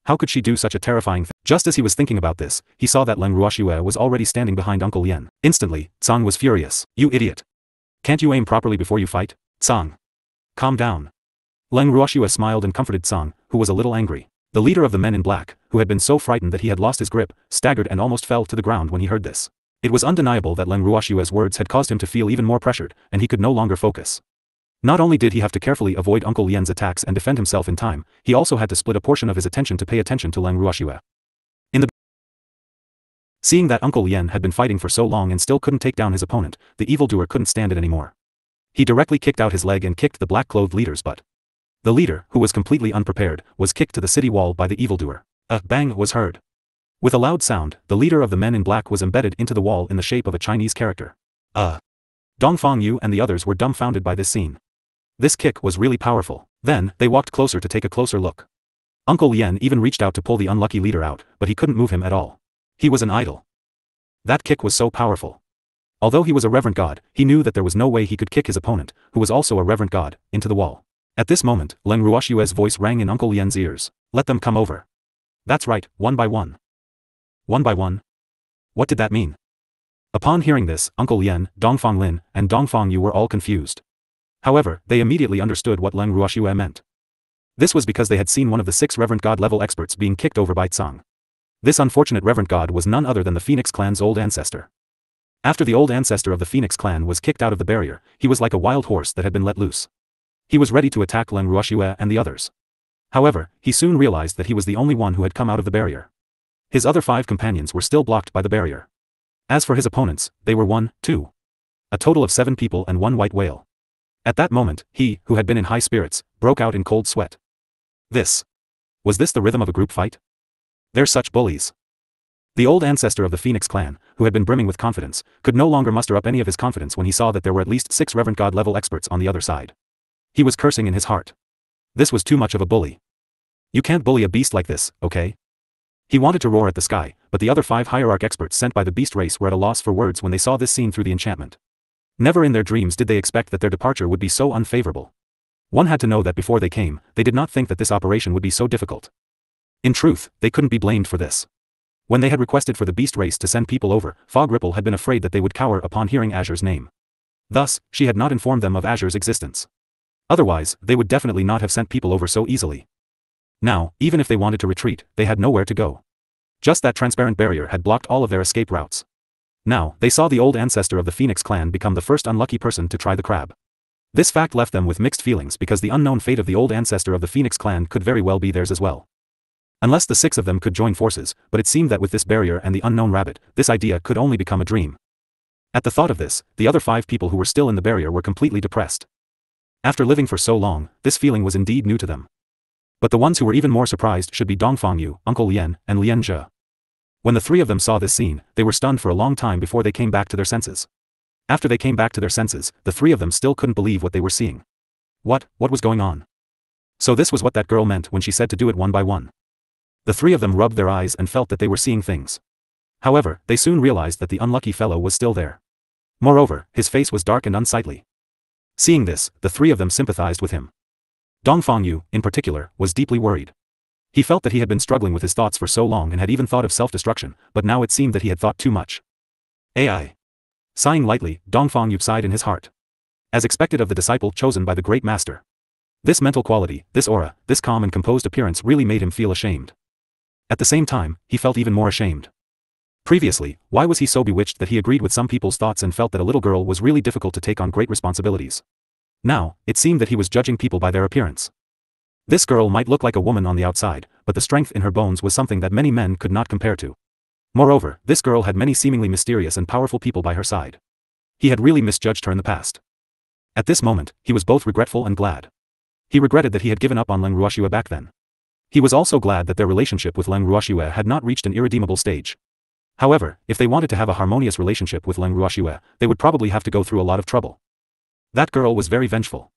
How could she do such a terrifying thing? Just as he was thinking about this, he saw that Leng Ruoxue was already standing behind Uncle Lien. Instantly, Tsang was furious. You idiot. Can't you aim properly before you fight? Tsang. Calm down. Leng Ruoxue smiled and comforted Tsang, who was a little angry. The leader of the men in black, who had been so frightened that he had lost his grip, staggered and almost fell to the ground when he heard this. It was undeniable that Leng Ruoxue's words had caused him to feel even more pressured, and he could no longer focus. Not only did he have to carefully avoid Uncle Lien's attacks and defend himself in time, he also had to split a portion of his attention to pay attention to Leng Ruoxue. Seeing that Uncle Lien had been fighting for so long and still couldn't take down his opponent, the evildoer couldn't stand it anymore. He directly kicked out his leg and kicked the black-clothed leader's butt. The leader, who was completely unprepared, was kicked to the city wall by the evildoer. A bang was heard. With a loud sound, the leader of the men in black was embedded into the wall in the shape of a Chinese character. Dongfang Yu and the others were dumbfounded by this scene. This kick was really powerful. Then, they walked closer to take a closer look. Uncle Lien even reached out to pull the unlucky leader out, but he couldn't move him at all. He was an idol. That kick was so powerful. Although he was a reverent god, he knew that there was no way he could kick his opponent, who was also a reverent god, into the wall. At this moment, Leng Ruoxue's voice rang in Uncle Lien's ears. Let them come over. That's right, one by one. One by one? What did that mean? Upon hearing this, Uncle Lien, Dongfang Lin, and Dongfang Yu were all confused. However, they immediately understood what Leng Ruoxue meant. This was because they had seen one of the 6 reverent god-level experts being kicked over by Tsang. This unfortunate reverent god was none other than the Phoenix clan's old ancestor. After the old ancestor of the Phoenix clan was kicked out of the barrier, he was like a wild horse that had been let loose. He was ready to attack Leng Ruoxue and the others. However, he soon realized that he was the only one who had come out of the barrier. His other 5 companions were still blocked by the barrier. As for his opponents, they were 1, 2. A total of 7 people and 1 white whale. At that moment, he, who had been in high spirits, broke out in cold sweat. Was this the rhythm of a group fight? They're such bullies. The old ancestor of the Phoenix clan, who had been brimming with confidence, could no longer muster up any of his confidence when he saw that there were at least 6 Reverend God level experts on the other side. He was cursing in his heart. This was too much of a bully. You can't bully a beast like this, okay? He wanted to roar at the sky, but the other 5 hierarch experts sent by the beast race were at a loss for words when they saw this scene through the enchantment. Never in their dreams did they expect that their departure would be so unfavorable. One had to know that before they came, they did not think that this operation would be so difficult. In truth, they couldn't be blamed for this. When they had requested for the beast race to send people over, Fog Ripple had been afraid that they would cower upon hearing Azure's name. Thus, she had not informed them of Azure's existence. Otherwise, they would definitely not have sent people over so easily. Now, even if they wanted to retreat, they had nowhere to go. Just that transparent barrier had blocked all of their escape routes. Now, they saw the old ancestor of the Phoenix clan become the first unlucky person to try the crab. This fact left them with mixed feelings because the unknown fate of the old ancestor of the Phoenix clan could very well be theirs as well. Unless the 6 of them could join forces, but it seemed that with this barrier and the unknown rabbit, this idea could only become a dream. At the thought of this, the other 5 people who were still in the barrier were completely depressed. After living for so long, this feeling was indeed new to them. But the ones who were even more surprised should be Dongfangyu, Uncle Lien, and Lien Zhe. When the 3 of them saw this scene, they were stunned for a long time before they came back to their senses. After they came back to their senses, the 3 of them still couldn't believe what they were seeing. What was going on? So this was what that girl meant when she said to do it one by one. The 3 of them rubbed their eyes and felt that they were seeing things. However, they soon realized that the unlucky fellow was still there. Moreover, his face was dark and unsightly. Seeing this, the 3 of them sympathized with him. Dongfangyu, in particular, was deeply worried. He felt that he had been struggling with his thoughts for so long and had even thought of self-destruction, but now it seemed that he had thought too much. AI. Sighing lightly, Dongfangyu sighed in his heart. As expected of the disciple chosen by the great master. This mental quality, this aura, this calm and composed appearance really made him feel ashamed. At the same time, he felt even more ashamed. Previously, why was he so bewitched that he agreed with some people's thoughts and felt that a little girl was really difficult to take on great responsibilities? Now, it seemed that he was judging people by their appearance. This girl might look like a woman on the outside, but the strength in her bones was something that many men could not compare to. Moreover, this girl had many seemingly mysterious and powerful people by her side. He had really misjudged her in the past. At this moment, he was both regretful and glad. He regretted that he had given up on Leng Ruoxue back then. He was also glad that their relationship with Leng Ruoxue had not reached an irredeemable stage. However, if they wanted to have a harmonious relationship with Leng Ruoxue, they would probably have to go through a lot of trouble. That girl was very vengeful.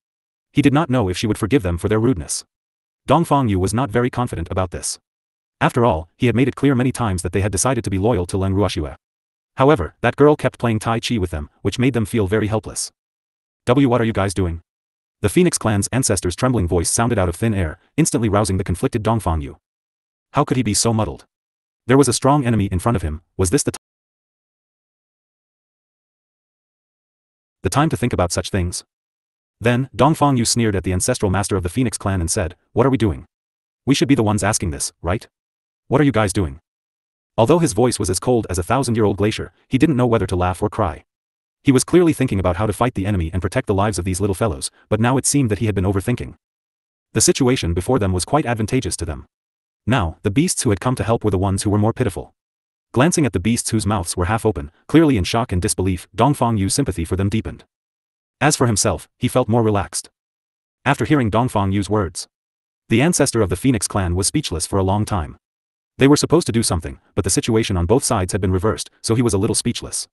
He did not know if she would forgive them for their rudeness. Dongfangyu was not very confident about this. After all, he had made it clear many times that they had decided to be loyal to Leng Ruoxue. However, that girl kept playing Tai Chi with them, which made them feel very helpless. What are you guys doing? The Phoenix clan's ancestor's trembling voice sounded out of thin air, instantly rousing the conflicted Dongfangyu. How could he be so muddled? There was a strong enemy in front of him. Was this the time to think about such things? Then, Dongfangyu sneered at the ancestral master of the Phoenix clan and said, "What are we doing? We should be the ones asking this, right? What are you guys doing?" Although his voice was as cold as a 1,000-year-old glacier, he didn't know whether to laugh or cry. He was clearly thinking about how to fight the enemy and protect the lives of these little fellows, but now it seemed that he had been overthinking. The situation before them was quite advantageous to them. Now, the beasts who had come to help were the ones who were more pitiful. Glancing at the beasts whose mouths were half open, clearly in shock and disbelief, Dongfangyu's sympathy for them deepened. As for himself, he felt more relaxed. After hearing Dongfangyu's words, the ancestor of the Phoenix clan was speechless for a long time. They were supposed to do something, but the situation on both sides had been reversed, so he was a little speechless.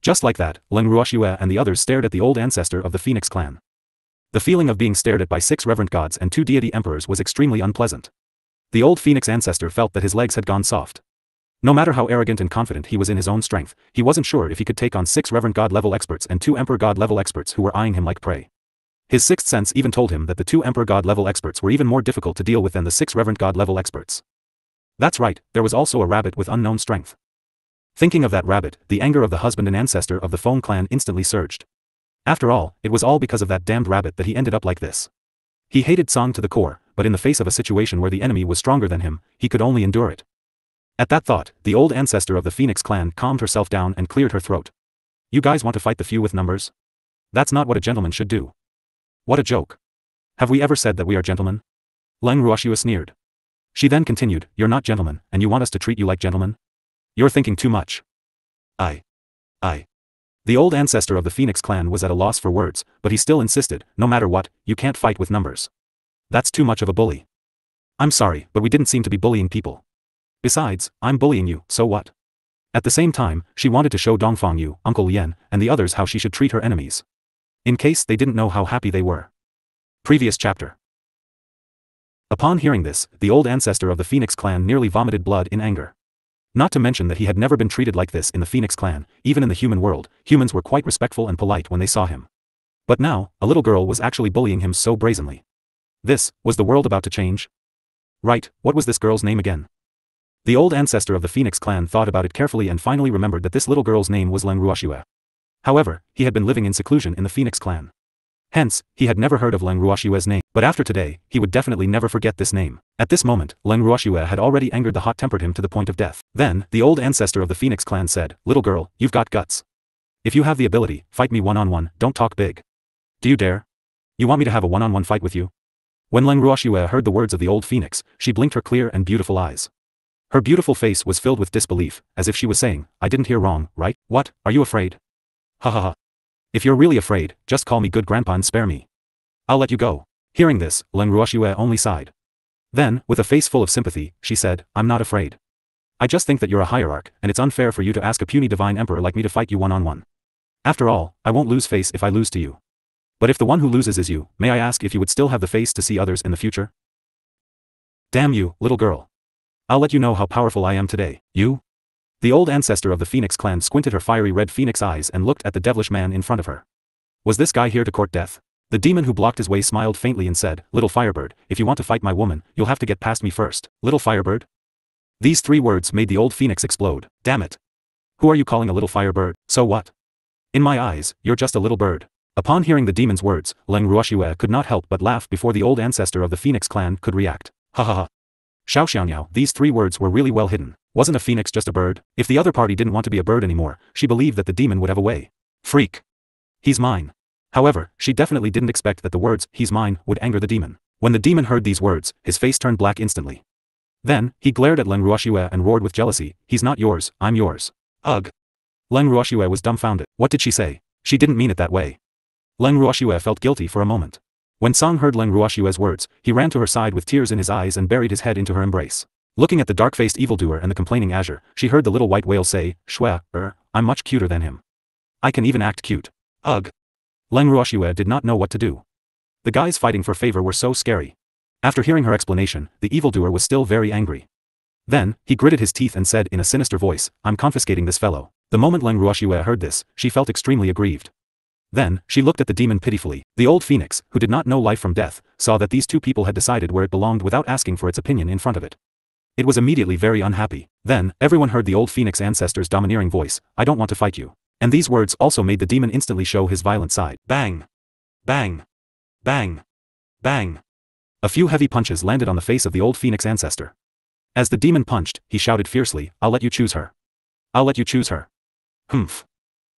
Just like that, Leng Ruoxue and the others stared at the old ancestor of the Phoenix clan. The feeling of being stared at by 6 reverend gods and 2 deity emperors was extremely unpleasant. The old Phoenix ancestor felt that his legs had gone soft. No matter how arrogant and confident he was in his own strength, he wasn't sure if he could take on 6 reverend god level experts and 2 emperor god level experts who were eyeing him like prey. His sixth sense even told him that the 2 emperor god level experts were even more difficult to deal with than the 6 reverend god level experts. That's right, there was also a rabbit with unknown strength. Thinking of that rabbit, the anger of the husband and ancestor of the Feng clan instantly surged. After all, it was all because of that damned rabbit that he ended up like this. He hated Song to the core, but in the face of a situation where the enemy was stronger than him, he could only endure it. At that thought, the old ancestor of the Phoenix clan calmed herself down and cleared her throat. You guys want to fight the few with numbers? That's not what a gentleman should do. What a joke. Have we ever said that we are gentlemen? Leng Ruoxue sneered. She then continued, you're not gentlemen, and you want us to treat you like gentlemen? You're thinking too much. I. The old ancestor of the Phoenix clan was at a loss for words, but he still insisted, no matter what, you can't fight with numbers. That's too much of a bully. I'm sorry, but we didn't seem to be bullying people. Besides, I'm bullying you, so what? At the same time, she wanted to show Dongfang Yu, Uncle Lien, and the others how she should treat her enemies. In case they didn't know how happy they were. Previous chapter. Upon hearing this, the old ancestor of the Phoenix clan nearly vomited blood in anger. Not to mention that he had never been treated like this in the Phoenix clan. Even in the human world, humans were quite respectful and polite when they saw him. But now, a little girl was actually bullying him so brazenly. Was the world about to change? Right, what was this girl's name again? The old ancestor of the Phoenix clan thought about it carefully and finally remembered that this little girl's name was Leng Ruoxue. However, he had been living in seclusion in the Phoenix clan. Hence, he had never heard of Leng Ruoxue's name, but after today, he would definitely never forget this name. At this moment, Leng Ruoxue had already angered the hot-tempered him to the point of death. Then, the old ancestor of the Phoenix clan said, "Little girl, you've got guts. If you have the ability, fight me one-on-one, don't talk big. Do you dare? You want me to have a one-on-one fight with you?" When Leng Ruoxue heard the words of the old Phoenix, she blinked her clear and beautiful eyes. Her beautiful face was filled with disbelief, as if she was saying, "I didn't hear wrong, right? What, are you afraid? Ha ha ha. If you're really afraid, just call me good grandpa and spare me. I'll let you go." Hearing this, Leng Ruoxue only sighed. Then, with a face full of sympathy, she said, "I'm not afraid. I just think that you're a hierarch, and it's unfair for you to ask a puny divine emperor like me to fight you one-on-one. After all, I won't lose face if I lose to you. But if the one who loses is you, may I ask if you would still have the face to see others in the future?" "Damn you, little girl. I'll let you know how powerful I am today, you." The old ancestor of the Phoenix clan squinted her fiery red phoenix eyes and looked at the devilish man in front of her. Was this guy here to court death? The demon who blocked his way smiled faintly and said, "Little Firebird, if you want to fight my woman, you'll have to get past me first." Little Firebird? These three words made the old Phoenix explode. Damn it. Who are you calling a little Firebird? So what? In my eyes, you're just a little bird. Upon hearing the demon's words, Leng Ruoxue could not help but laugh before the old ancestor of the Phoenix clan could react. Ha ha ha. Xiao Xiaoniao, these three words were really well hidden. Wasn't a phoenix just a bird? If the other party didn't want to be a bird anymore, she believed that the demon would have a way. Freak. He's mine. However, she definitely didn't expect that the words, "he's mine," would anger the demon. When the demon heard these words, his face turned black instantly. Then, he glared at Leng Ruoxue and roared with jealousy, "He's not yours, I'm yours." Ugh. Leng Ruoxue was dumbfounded. What did she say? She didn't mean it that way. Leng Ruoxue felt guilty for a moment. When Song heard Leng Ruoxue's words, he ran to her side with tears in his eyes and buried his head into her embrace. Looking at the dark-faced evildoer and the complaining Azure, she heard the little white whale say, "Shue, I'm much cuter than him. I can even act cute." Ugh. Leng Ruoxue did not know what to do. The guys fighting for favor were so scary. After hearing her explanation, the evildoer was still very angry. Then, he gritted his teeth and said in a sinister voice, "I'm confiscating this fellow." The moment Leng Ruoxue heard this, she felt extremely aggrieved. Then, she looked at the demon pitifully. The old Phoenix, who did not know life from death, saw that these two people had decided where it belonged without asking for its opinion in front of it. It was immediately very unhappy. Then, everyone heard the old Phoenix ancestor's domineering voice, "I don't want to fight you." And these words also made the demon instantly show his violent side. Bang! Bang! Bang! Bang! A few heavy punches landed on the face of the old Phoenix ancestor. As the demon punched, he shouted fiercely, "I'll let you choose her. I'll let you choose her. Humph.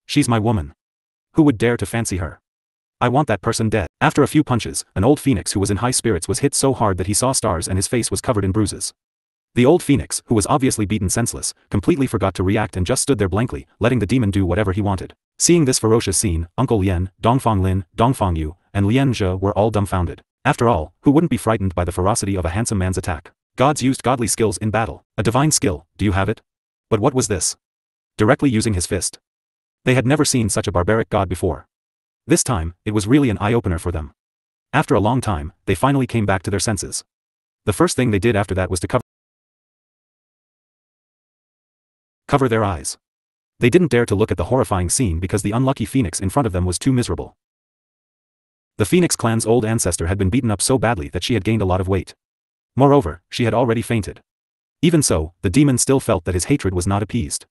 She's my woman. Who would dare to fancy her? I want that person dead." After a few punches, an old Phoenix who was in high spirits was hit so hard that he saw stars and his face was covered in bruises. The old Phoenix, who was obviously beaten senseless, completely forgot to react and just stood there blankly, letting the demon do whatever he wanted. Seeing this ferocious scene, Uncle Lien, Dongfang Lin, Dongfang Yu, and Lien Zhe were all dumbfounded. After all, who wouldn't be frightened by the ferocity of a handsome man's attack? Gods used godly skills in battle. A divine skill, do you have it? But what was this? Directly using his fist. They had never seen such a barbaric god before. This time, it was really an eye-opener for them. After a long time, they finally came back to their senses. The first thing they did after that was to cover their eyes. They didn't dare to look at the horrifying scene because the unlucky Phoenix in front of them was too miserable. The Phoenix clan's old ancestor had been beaten up so badly that she had gained a lot of weight. Moreover, she had already fainted. Even so, the demon still felt that his hatred was not appeased.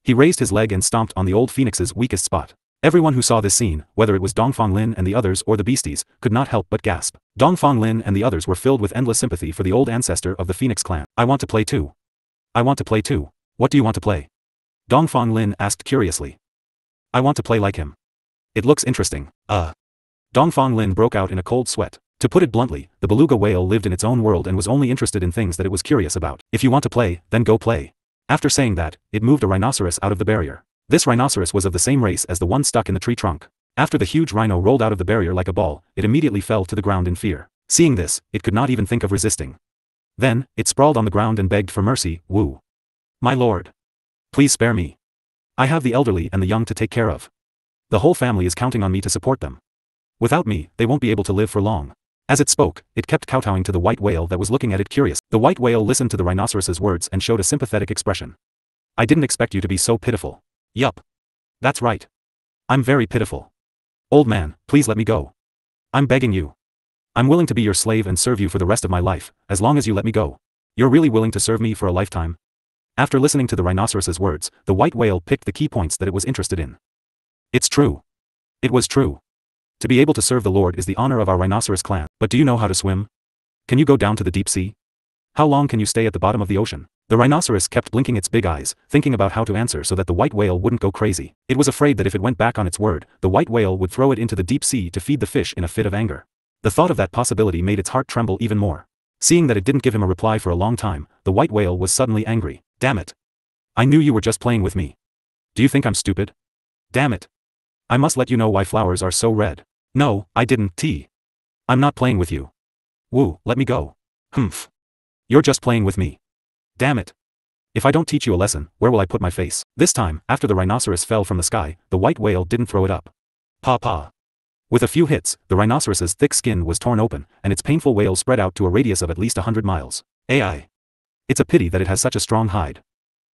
He raised his leg and stomped on the old Phoenix's weakest spot. Everyone who saw this scene, whether it was Dongfang Lin and the others or the beasties, could not help but gasp. Dongfang Lin and the others were filled with endless sympathy for the old ancestor of the Phoenix clan. "I want to play too. I want to play too." "What do you want to play?" Dongfang Lin asked curiously. "I want to play like him. It looks interesting." Dongfang Lin broke out in a cold sweat. To put it bluntly, the beluga whale lived in its own world and was only interested in things that it was curious about. "If you want to play, then go play." After saying that, it moved a rhinoceros out of the barrier. This rhinoceros was of the same race as the one stuck in the tree trunk. After the huge rhino rolled out of the barrier like a ball, it immediately fell to the ground in fear. Seeing this, it could not even think of resisting. Then, it sprawled on the ground and begged for mercy. Wu. My lord. Please spare me. I have the elderly and the young to take care of. The whole family is counting on me to support them. Without me, they won't be able to live for long. As it spoke, it kept kowtowing to the white whale that was looking at it curious. The white whale listened to the rhinoceros's words and showed a sympathetic expression. I didn't expect you to be so pitiful. Yup. That's right. I'm very pitiful. Old man, please let me go. I'm begging you. I'm willing to be your slave and serve you for the rest of my life, as long as you let me go. You're really willing to serve me for a lifetime? After listening to the rhinoceros's words, the white whale picked the key points that it was interested in. It's true. It was true. To be able to serve the Lord is the honor of our rhinoceros clan. But do you know how to swim? Can you go down to the deep sea? How long can you stay at the bottom of the ocean? The rhinoceros kept blinking its big eyes, thinking about how to answer so that the white whale wouldn't go crazy. It was afraid that if it went back on its word, the white whale would throw it into the deep sea to feed the fish in a fit of anger. The thought of that possibility made its heart tremble even more. Seeing that it didn't give him a reply for a long time, the white whale was suddenly angry. Damn it. I knew you were just playing with me. Do you think I'm stupid? Damn it. I must let you know why flowers are so red. No, I didn't. I'm not playing with you. Woo, let me go. Humph. You're just playing with me. Damn it. If I don't teach you a lesson, where will I put my face? This time, after the rhinoceros fell from the sky, the white whale didn't throw it up. Pa. With a few hits, the rhinoceros's thick skin was torn open, and its painful wail spread out to a radius of at least 100 miles. AI. It's a pity that it has such a strong hide.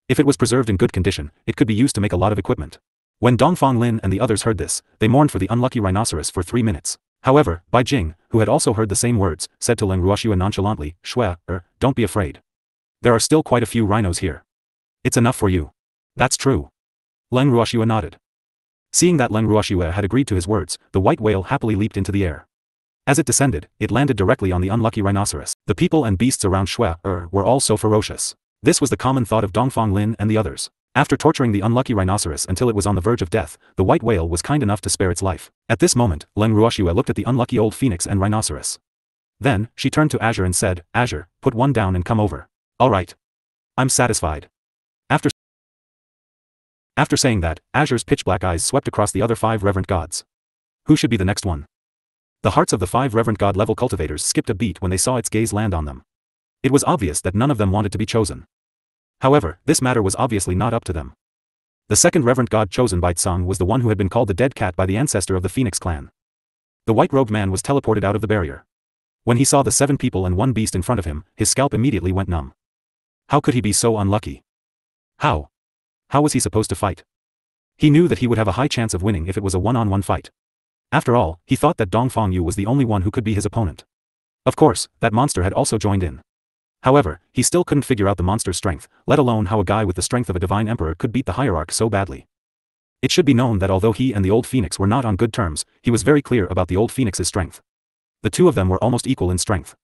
If it was preserved in good condition, it could be used to make a lot of equipment. When Dongfang Lin and the others heard this, they mourned for the unlucky rhinoceros for 3 minutes. However, Bai Jing, who had also heard the same words, said to Leng Ruoxue nonchalantly, Shui, don't be afraid. There are still quite a few rhinos here. It's enough for you. That's true. Leng Ruoxue nodded. Seeing that Leng Ruoxue had agreed to his words, the white whale happily leaped into the air. As it descended, it landed directly on the unlucky rhinoceros. The people and beasts around Shui were all so ferocious. This was the common thought of Dongfang Lin and the others. After torturing the unlucky rhinoceros until it was on the verge of death, the white whale was kind enough to spare its life. At this moment, Leng Ruoxue looked at the unlucky old phoenix and rhinoceros. Then, she turned to Azure and said, Azure, put one down and come over. All right. I'm satisfied. After saying that, Azure's pitch-black eyes swept across the other 5 reverent gods. Who should be the next one? The hearts of the 5 reverent god-level cultivators skipped a beat when they saw its gaze land on them. It was obvious that none of them wanted to be chosen. However, this matter was obviously not up to them. The second reverent god chosen by Tsang was the one who had been called the dead cat by the ancestor of the Phoenix clan. The white-robed man was teleported out of the barrier. When he saw the 7 people and 1 beast in front of him, his scalp immediately went numb. How could he be so unlucky? How? How was he supposed to fight? He knew that he would have a high chance of winning if it was a one-on-one fight. After all, he thought that Dongfang Yu was the only one who could be his opponent. Of course, that monster had also joined in. However, he still couldn't figure out the monster's strength, let alone how a guy with the strength of a divine emperor could beat the hierarch so badly. It should be known that although he and the old phoenix were not on good terms, he was very clear about the old phoenix's strength. The two of them were almost equal in strength.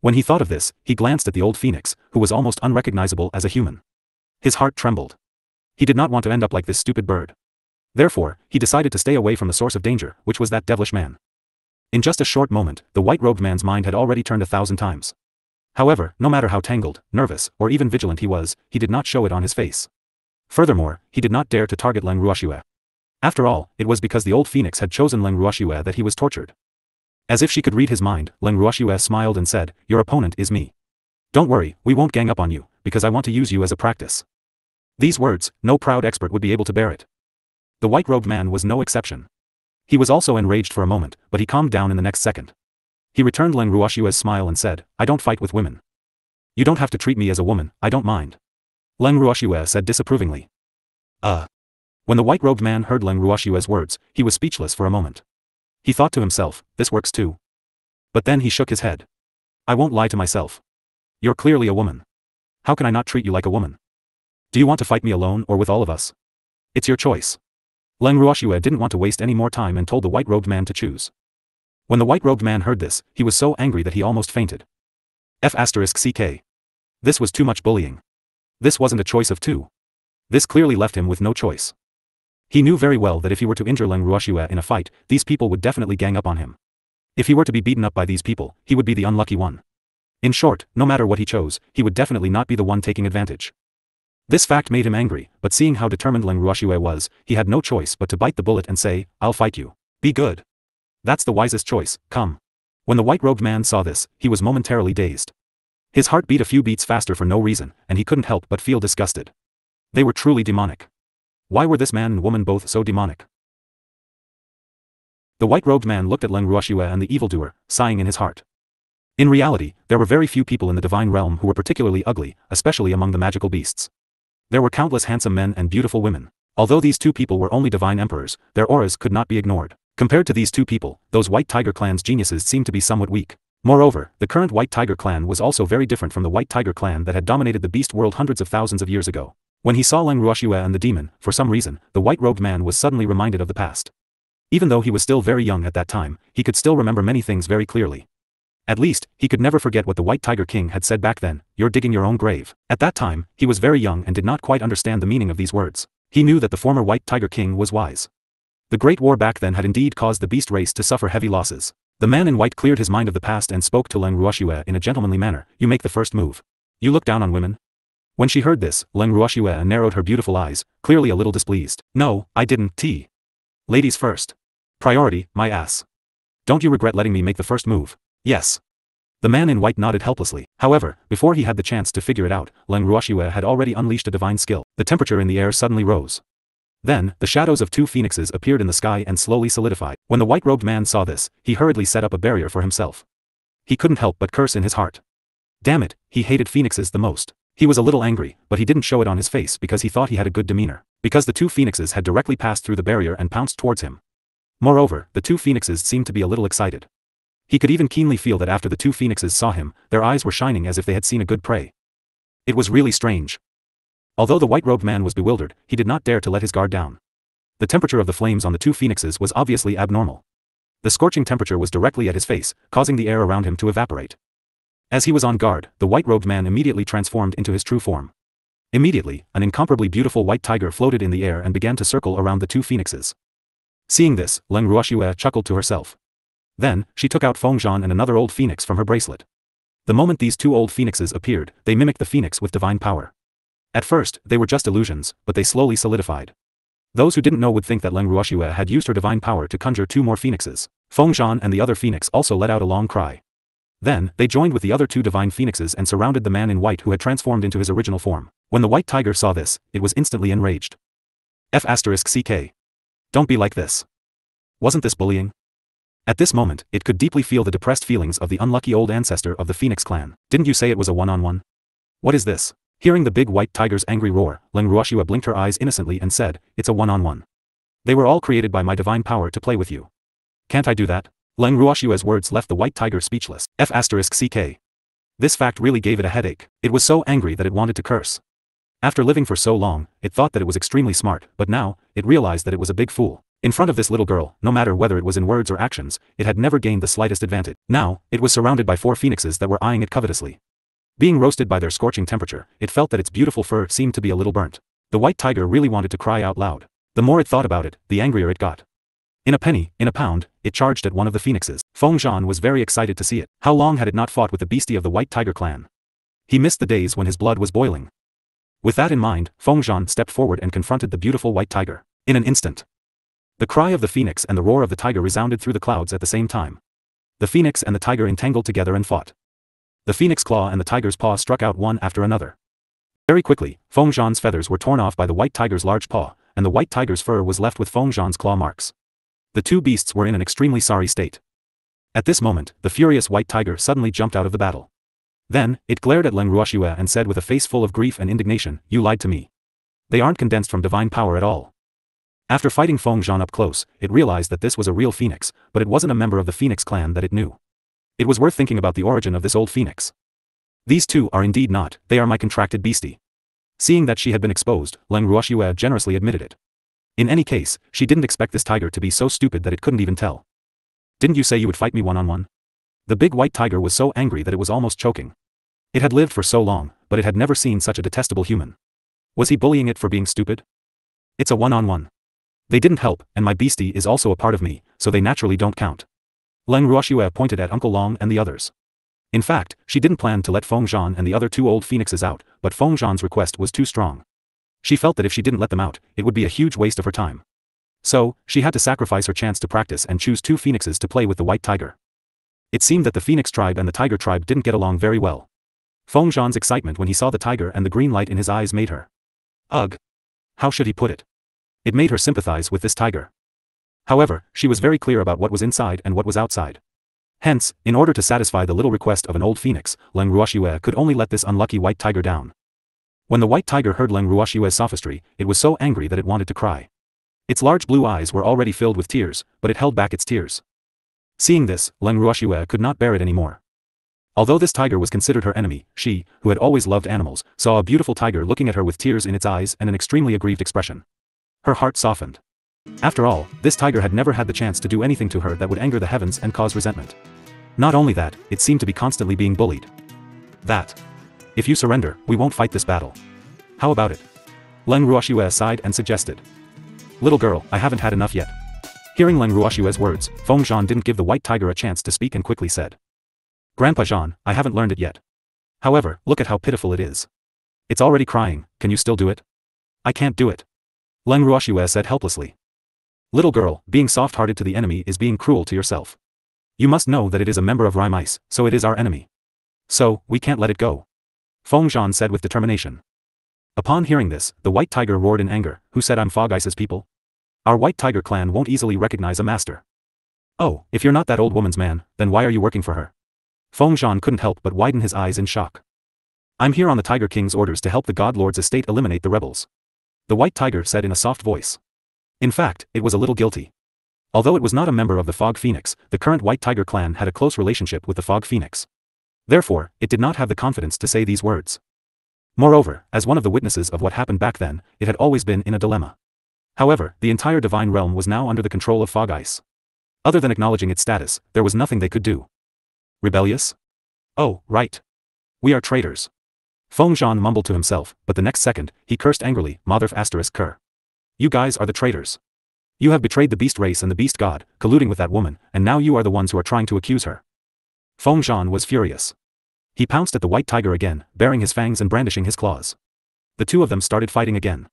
When he thought of this, he glanced at the old phoenix, who was almost unrecognizable as a human. His heart trembled. He did not want to end up like this stupid bird. Therefore, he decided to stay away from the source of danger, which was that devilish man. In just a short moment, the white-robed man's mind had already turned 1,000 times. However, no matter how tangled, nervous, or even vigilant he was, he did not show it on his face. Furthermore, he did not dare to target Leng Ruoxue. After all, it was because the old phoenix had chosen Leng Ruoxue that he was tortured. As if she could read his mind, Leng Ruoxue smiled and said, Your opponent is me. Don't worry, we won't gang up on you, because I want to use you as a practice. These words, no proud expert would be able to bear it. The white-robed man was no exception. He was also enraged for a moment, but he calmed down in the next second. He returned Leng Ruoxue's smile and said, I don't fight with women. You don't have to treat me as a woman, I don't mind. Leng Ruoxue said disapprovingly. When the white-robed man heard Leng Ruoxue's words, he was speechless for a moment. He thought to himself, this works too. But then he shook his head. I won't lie to myself. You're clearly a woman. How can I not treat you like a woman? Do you want to fight me alone or with all of us? It's your choice. Leng Ruoxue didn't want to waste any more time and told the white-robed man to choose. When the white-robed man heard this, he was so angry that he almost fainted. F***ck. This was too much bullying. This wasn't a choice of two. This clearly left him with no choice. He knew very well that if he were to injure Leng Ruoxue in a fight, these people would definitely gang up on him. If he were to be beaten up by these people, he would be the unlucky one. In short, no matter what he chose, he would definitely not be the one taking advantage. This fact made him angry, but seeing how determined Leng Ruoxue was, he had no choice but to bite the bullet and say, I'll fight you. Be good. That's the wisest choice, come. When the white-robed man saw this, he was momentarily dazed. His heart beat a few beats faster for no reason, and he couldn't help but feel disgusted. They were truly demonic. Why were this man and woman both so demonic? The white-robed man looked at Leng Ruoxue and the evildoer, sighing in his heart. In reality, there were very few people in the divine realm who were particularly ugly, especially among the magical beasts. There were countless handsome men and beautiful women. Although these two people were only divine emperors, their auras could not be ignored. Compared to these two people, those White Tiger clan's geniuses seemed to be somewhat weak. Moreover, the current White Tiger clan was also very different from the White Tiger clan that had dominated the beast world hundreds of thousands of years ago. When he saw Leng Ruoxue and the demon, for some reason, the white-robed man was suddenly reminded of the past. Even though he was still very young at that time, he could still remember many things very clearly. At least, he could never forget what the White Tiger King had said back then, "You're digging your own grave." At that time, he was very young and did not quite understand the meaning of these words. He knew that the former White Tiger King was wise. The Great War back then had indeed caused the beast race to suffer heavy losses. The man in white cleared his mind of the past and spoke to Leng Ruoxue in a gentlemanly manner. "You make the first move. You look down on women?" When she heard this, Leng Ruoxue narrowed her beautiful eyes, clearly a little displeased. "No, I didn't. Ladies first. Priority, my ass. Don't you regret letting me make the first move?" "Yes." The man in white nodded helplessly. However, before he had the chance to figure it out, Leng Ruoxue had already unleashed a divine skill. The temperature in the air suddenly rose. Then, the shadows of two phoenixes appeared in the sky and slowly solidified. When the white-robed man saw this, he hurriedly set up a barrier for himself. He couldn't help but curse in his heart. Damn it, he hated phoenixes the most. He was a little angry, but he didn't show it on his face because he thought he had a good demeanor. Because the two phoenixes had directly passed through the barrier and pounced towards him. Moreover, the two phoenixes seemed to be a little excited. He could even keenly feel that after the two phoenixes saw him, their eyes were shining as if they had seen a good prey. It was really strange. Although the white-robed man was bewildered, he did not dare to let his guard down. The temperature of the flames on the two phoenixes was obviously abnormal. The scorching temperature was directly at his face, causing the air around him to evaporate. As he was on guard, the white-robed man immediately transformed into his true form. Immediately, an incomparably beautiful white tiger floated in the air and began to circle around the two phoenixes. Seeing this, Leng Ruoxue chuckled to herself. Then, she took out Fengzhan and another old phoenix from her bracelet. The moment these two old phoenixes appeared, they mimicked the phoenix with divine power. At first, they were just illusions, but they slowly solidified. Those who didn't know would think that Leng Ruoxue had used her divine power to conjure two more phoenixes. Fengzhan and the other phoenix also let out a long cry. Then, they joined with the other two divine phoenixes and surrounded the man in white who had transformed into his original form. When the white tiger saw this, it was instantly enraged. F***ck. Don't be like this. Wasn't this bullying? At this moment, it could deeply feel the depressed feelings of the unlucky old ancestor of the Phoenix clan. Didn't you say it was a one-on-one? What is this? Hearing the big white tiger's angry roar, Leng Ruoxue blinked her eyes innocently and said, "It's a one-on-one. They were all created by my divine power to play with you. Can't I do that?" Leng Ruoxue's words left the white tiger speechless. F***ck. This fact really gave it a headache. It was so angry that it wanted to curse. After living for so long, it thought that it was extremely smart, but now, it realized that it was a big fool. In front of this little girl, no matter whether it was in words or actions, it had never gained the slightest advantage. Now, it was surrounded by four phoenixes that were eyeing it covetously. Being roasted by their scorching temperature, it felt that its beautiful fur seemed to be a little burnt. The white tiger really wanted to cry out loud. The more it thought about it, the angrier it got. In a penny, in a pound, it charged at one of the phoenixes. Fengzhan was very excited to see it. How long had it not fought with the beastie of the White Tiger clan? He missed the days when his blood was boiling. With that in mind, Fengzhan stepped forward and confronted the beautiful white tiger. In an instant, the cry of the phoenix and the roar of the tiger resounded through the clouds at the same time. The phoenix and the tiger entangled together and fought. The phoenix claw and the tiger's paw struck out one after another. Very quickly, Fengzhan's feathers were torn off by the white tiger's large paw, and the white tiger's fur was left with Fengzhan's claw marks. The two beasts were in an extremely sorry state. At this moment, the furious white tiger suddenly jumped out of the battle. Then, it glared at Leng Ruoxue and said with a face full of grief and indignation, "You lied to me. They aren't condensed from divine power at all." After fighting Fengzhan up close, it realized that this was a real phoenix, but it wasn't a member of the Phoenix clan that it knew. It was worth thinking about the origin of this old phoenix. These two are indeed not, they are my contracted beastie. Seeing that she had been exposed, Leng Ruoxue generously admitted it. In any case, she didn't expect this tiger to be so stupid that it couldn't even tell. "Didn't you say you would fight me one-on-one?" The big white tiger was so angry that it was almost choking. It had lived for so long, but it had never seen such a detestable human. Was he bullying it for being stupid? "It's a one-on-one. They didn't help, and my beastie is also a part of me, so they naturally don't count." Leng Ruoxue pointed at Uncle Long and the others. In fact, she didn't plan to let Fengzhan and the other two old phoenixes out, but Fengzhan's request was too strong. She felt that if she didn't let them out, it would be a huge waste of her time. So, she had to sacrifice her chance to practice and choose two phoenixes to play with the white tiger. It seemed that the phoenix tribe and the tiger tribe didn't get along very well. Feng Zhan's excitement when he saw the tiger and the green light in his eyes made her. Ugh. How should he put it? It made her sympathize with this tiger. However, she was very clear about what was inside and what was outside. Hence, in order to satisfy the little request of an old phoenix, Leng Ruoxue could only let this unlucky white tiger down. When the white tiger heard Leng Ruoxue's sophistry, it was so angry that it wanted to cry. Its large blue eyes were already filled with tears, but it held back its tears. Seeing this, Leng Ruoxue could not bear it anymore. Although this tiger was considered her enemy, she, who had always loved animals, saw a beautiful tiger looking at her with tears in its eyes and an extremely aggrieved expression. Her heart softened. After all, this tiger had never had the chance to do anything to her that would anger the heavens and cause resentment. Not only that, it seemed to be constantly being bullied. If you surrender, we won't fight this battle. How about it? Leng Ruoxue sighed and suggested. Little girl, I haven't had enough yet. Hearing Leng Ruoxue's words, Feng Zhan didn't give the white tiger a chance to speak and quickly said. Grandpa Zhan, I haven't learned it yet. However, look at how pitiful it is. It's already crying, can you still do it? I can't do it. Leng Ruoxue said helplessly. Little girl, being soft-hearted to the enemy is being cruel to yourself. You must know that it is a member of Rimice, so it is our enemy. So, we can't let it go. Feng Zhan said with determination. Upon hearing this, the white tiger roared in anger. Who said I'm Fog Ice's people? Our white tiger clan won't easily recognize a master. Oh, if you're not that old woman's man, then why are you working for her? Feng Zhan couldn't help but widen his eyes in shock. I'm here on the Tiger King's orders to help the God Lord's estate eliminate the rebels. The white tiger said in a soft voice. In fact, it was a little guilty. Although it was not a member of the Fog Phoenix, the current white tiger clan had a close relationship with the Fog Phoenix. Therefore, it did not have the confidence to say these words. Moreover, as one of the witnesses of what happened back then, it had always been in a dilemma. However, the entire divine realm was now under the control of Fog Ice. Other than acknowledging its status, there was nothing they could do. Rebellious? Oh, right. We are traitors. Feng Zhan mumbled to himself, but the next second, he cursed angrily, Motherf ****. You guys are the traitors. You have betrayed the beast race and the beast god, colluding with that woman, and now you are the ones who are trying to accuse her. Feng Zhan was furious. He pounced at the white tiger again, baring his fangs and brandishing his claws. The two of them started fighting again.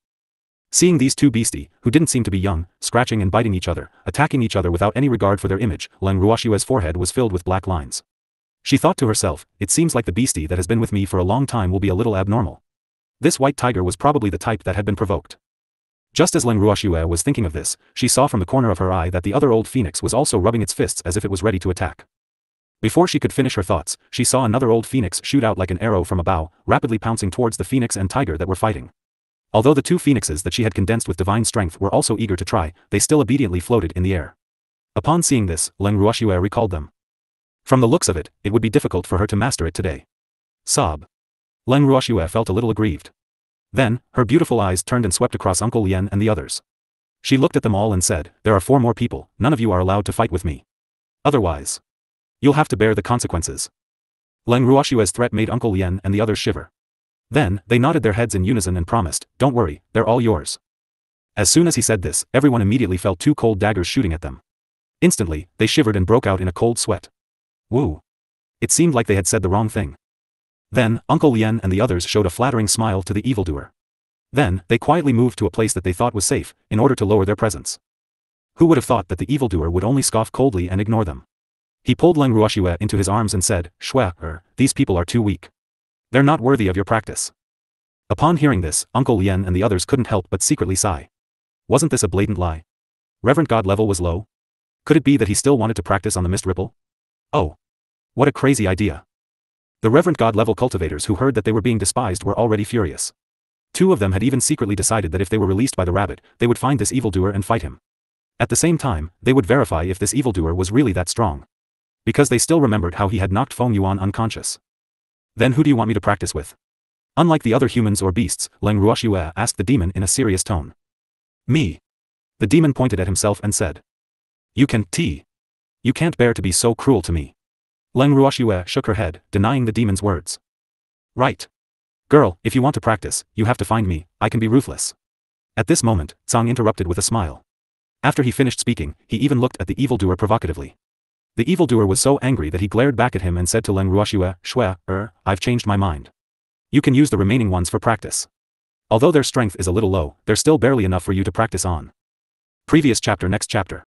Seeing these two beastie, who didn't seem to be young, scratching and biting each other, attacking each other without any regard for their image, Leng Ruoxue's forehead was filled with black lines. She thought to herself, it seems like the beastie that has been with me for a long time will be a little abnormal. This white tiger was probably the type that had been provoked. Just as Leng Ruoxue was thinking of this, she saw from the corner of her eye that the other old phoenix was also rubbing its fists as if it was ready to attack. Before she could finish her thoughts, she saw another old phoenix shoot out like an arrow from a bow, rapidly pouncing towards the phoenix and tiger that were fighting. Although the two phoenixes that she had condensed with divine strength were also eager to try, they still obediently floated in the air. Upon seeing this, Leng Ruoxue recalled them. From the looks of it, it would be difficult for her to master it today. Sob. Leng Ruoxue felt a little aggrieved. Then, her beautiful eyes turned and swept across Uncle Lien and the others. She looked at them all and said, there are 4 more people, none of you are allowed to fight with me. Otherwise, you'll have to bear the consequences. Leng Ruoxue's threat made Uncle Lien and the others shiver. Then, they nodded their heads in unison and promised, don't worry, they're all yours. As soon as he said this, everyone immediately felt 2 cold daggers shooting at them. Instantly, they shivered and broke out in a cold sweat. Woo. It seemed like they had said the wrong thing. Then, Uncle Lien and the others showed a flattering smile to the evildoer. Then, they quietly moved to a place that they thought was safe, in order to lower their presence. Who would have thought that the evildoer would only scoff coldly and ignore them? He pulled Leng Ruoxue into his arms and said, these people are too weak. They're not worthy of your practice. Upon hearing this, Uncle Lien and the others couldn't help but secretly sigh. Wasn't this a blatant lie? Reverend God level was low? Could it be that he still wanted to practice on the mist ripple? Oh. What a crazy idea. The Reverend God level cultivators who heard that they were being despised were already furious. 2 of them had even secretly decided that if they were released by the rabbit, they would find this evildoer and fight him. At the same time, they would verify if this evildoer was really that strong. Because they still remembered how he had knocked Feng Yuan unconscious. Then who do you want me to practice with? Unlike the other humans or beasts, Leng Ruoxue asked the demon in a serious tone. Me. The demon pointed at himself and said. You can't bear to be so cruel to me. Leng Ruoxue shook her head, denying the demon's words. Right. Girl, if you want to practice, you have to find me, I can be ruthless. At this moment, Tsang interrupted with a smile. After he finished speaking, he even looked at the evildoer provocatively. The evildoer was so angry that he glared back at him and said to Leng Ruoxue, I've changed my mind. You can use the remaining ones for practice. Although their strength is a little low, they're still barely enough for you to practice on. Previous chapter. Next chapter.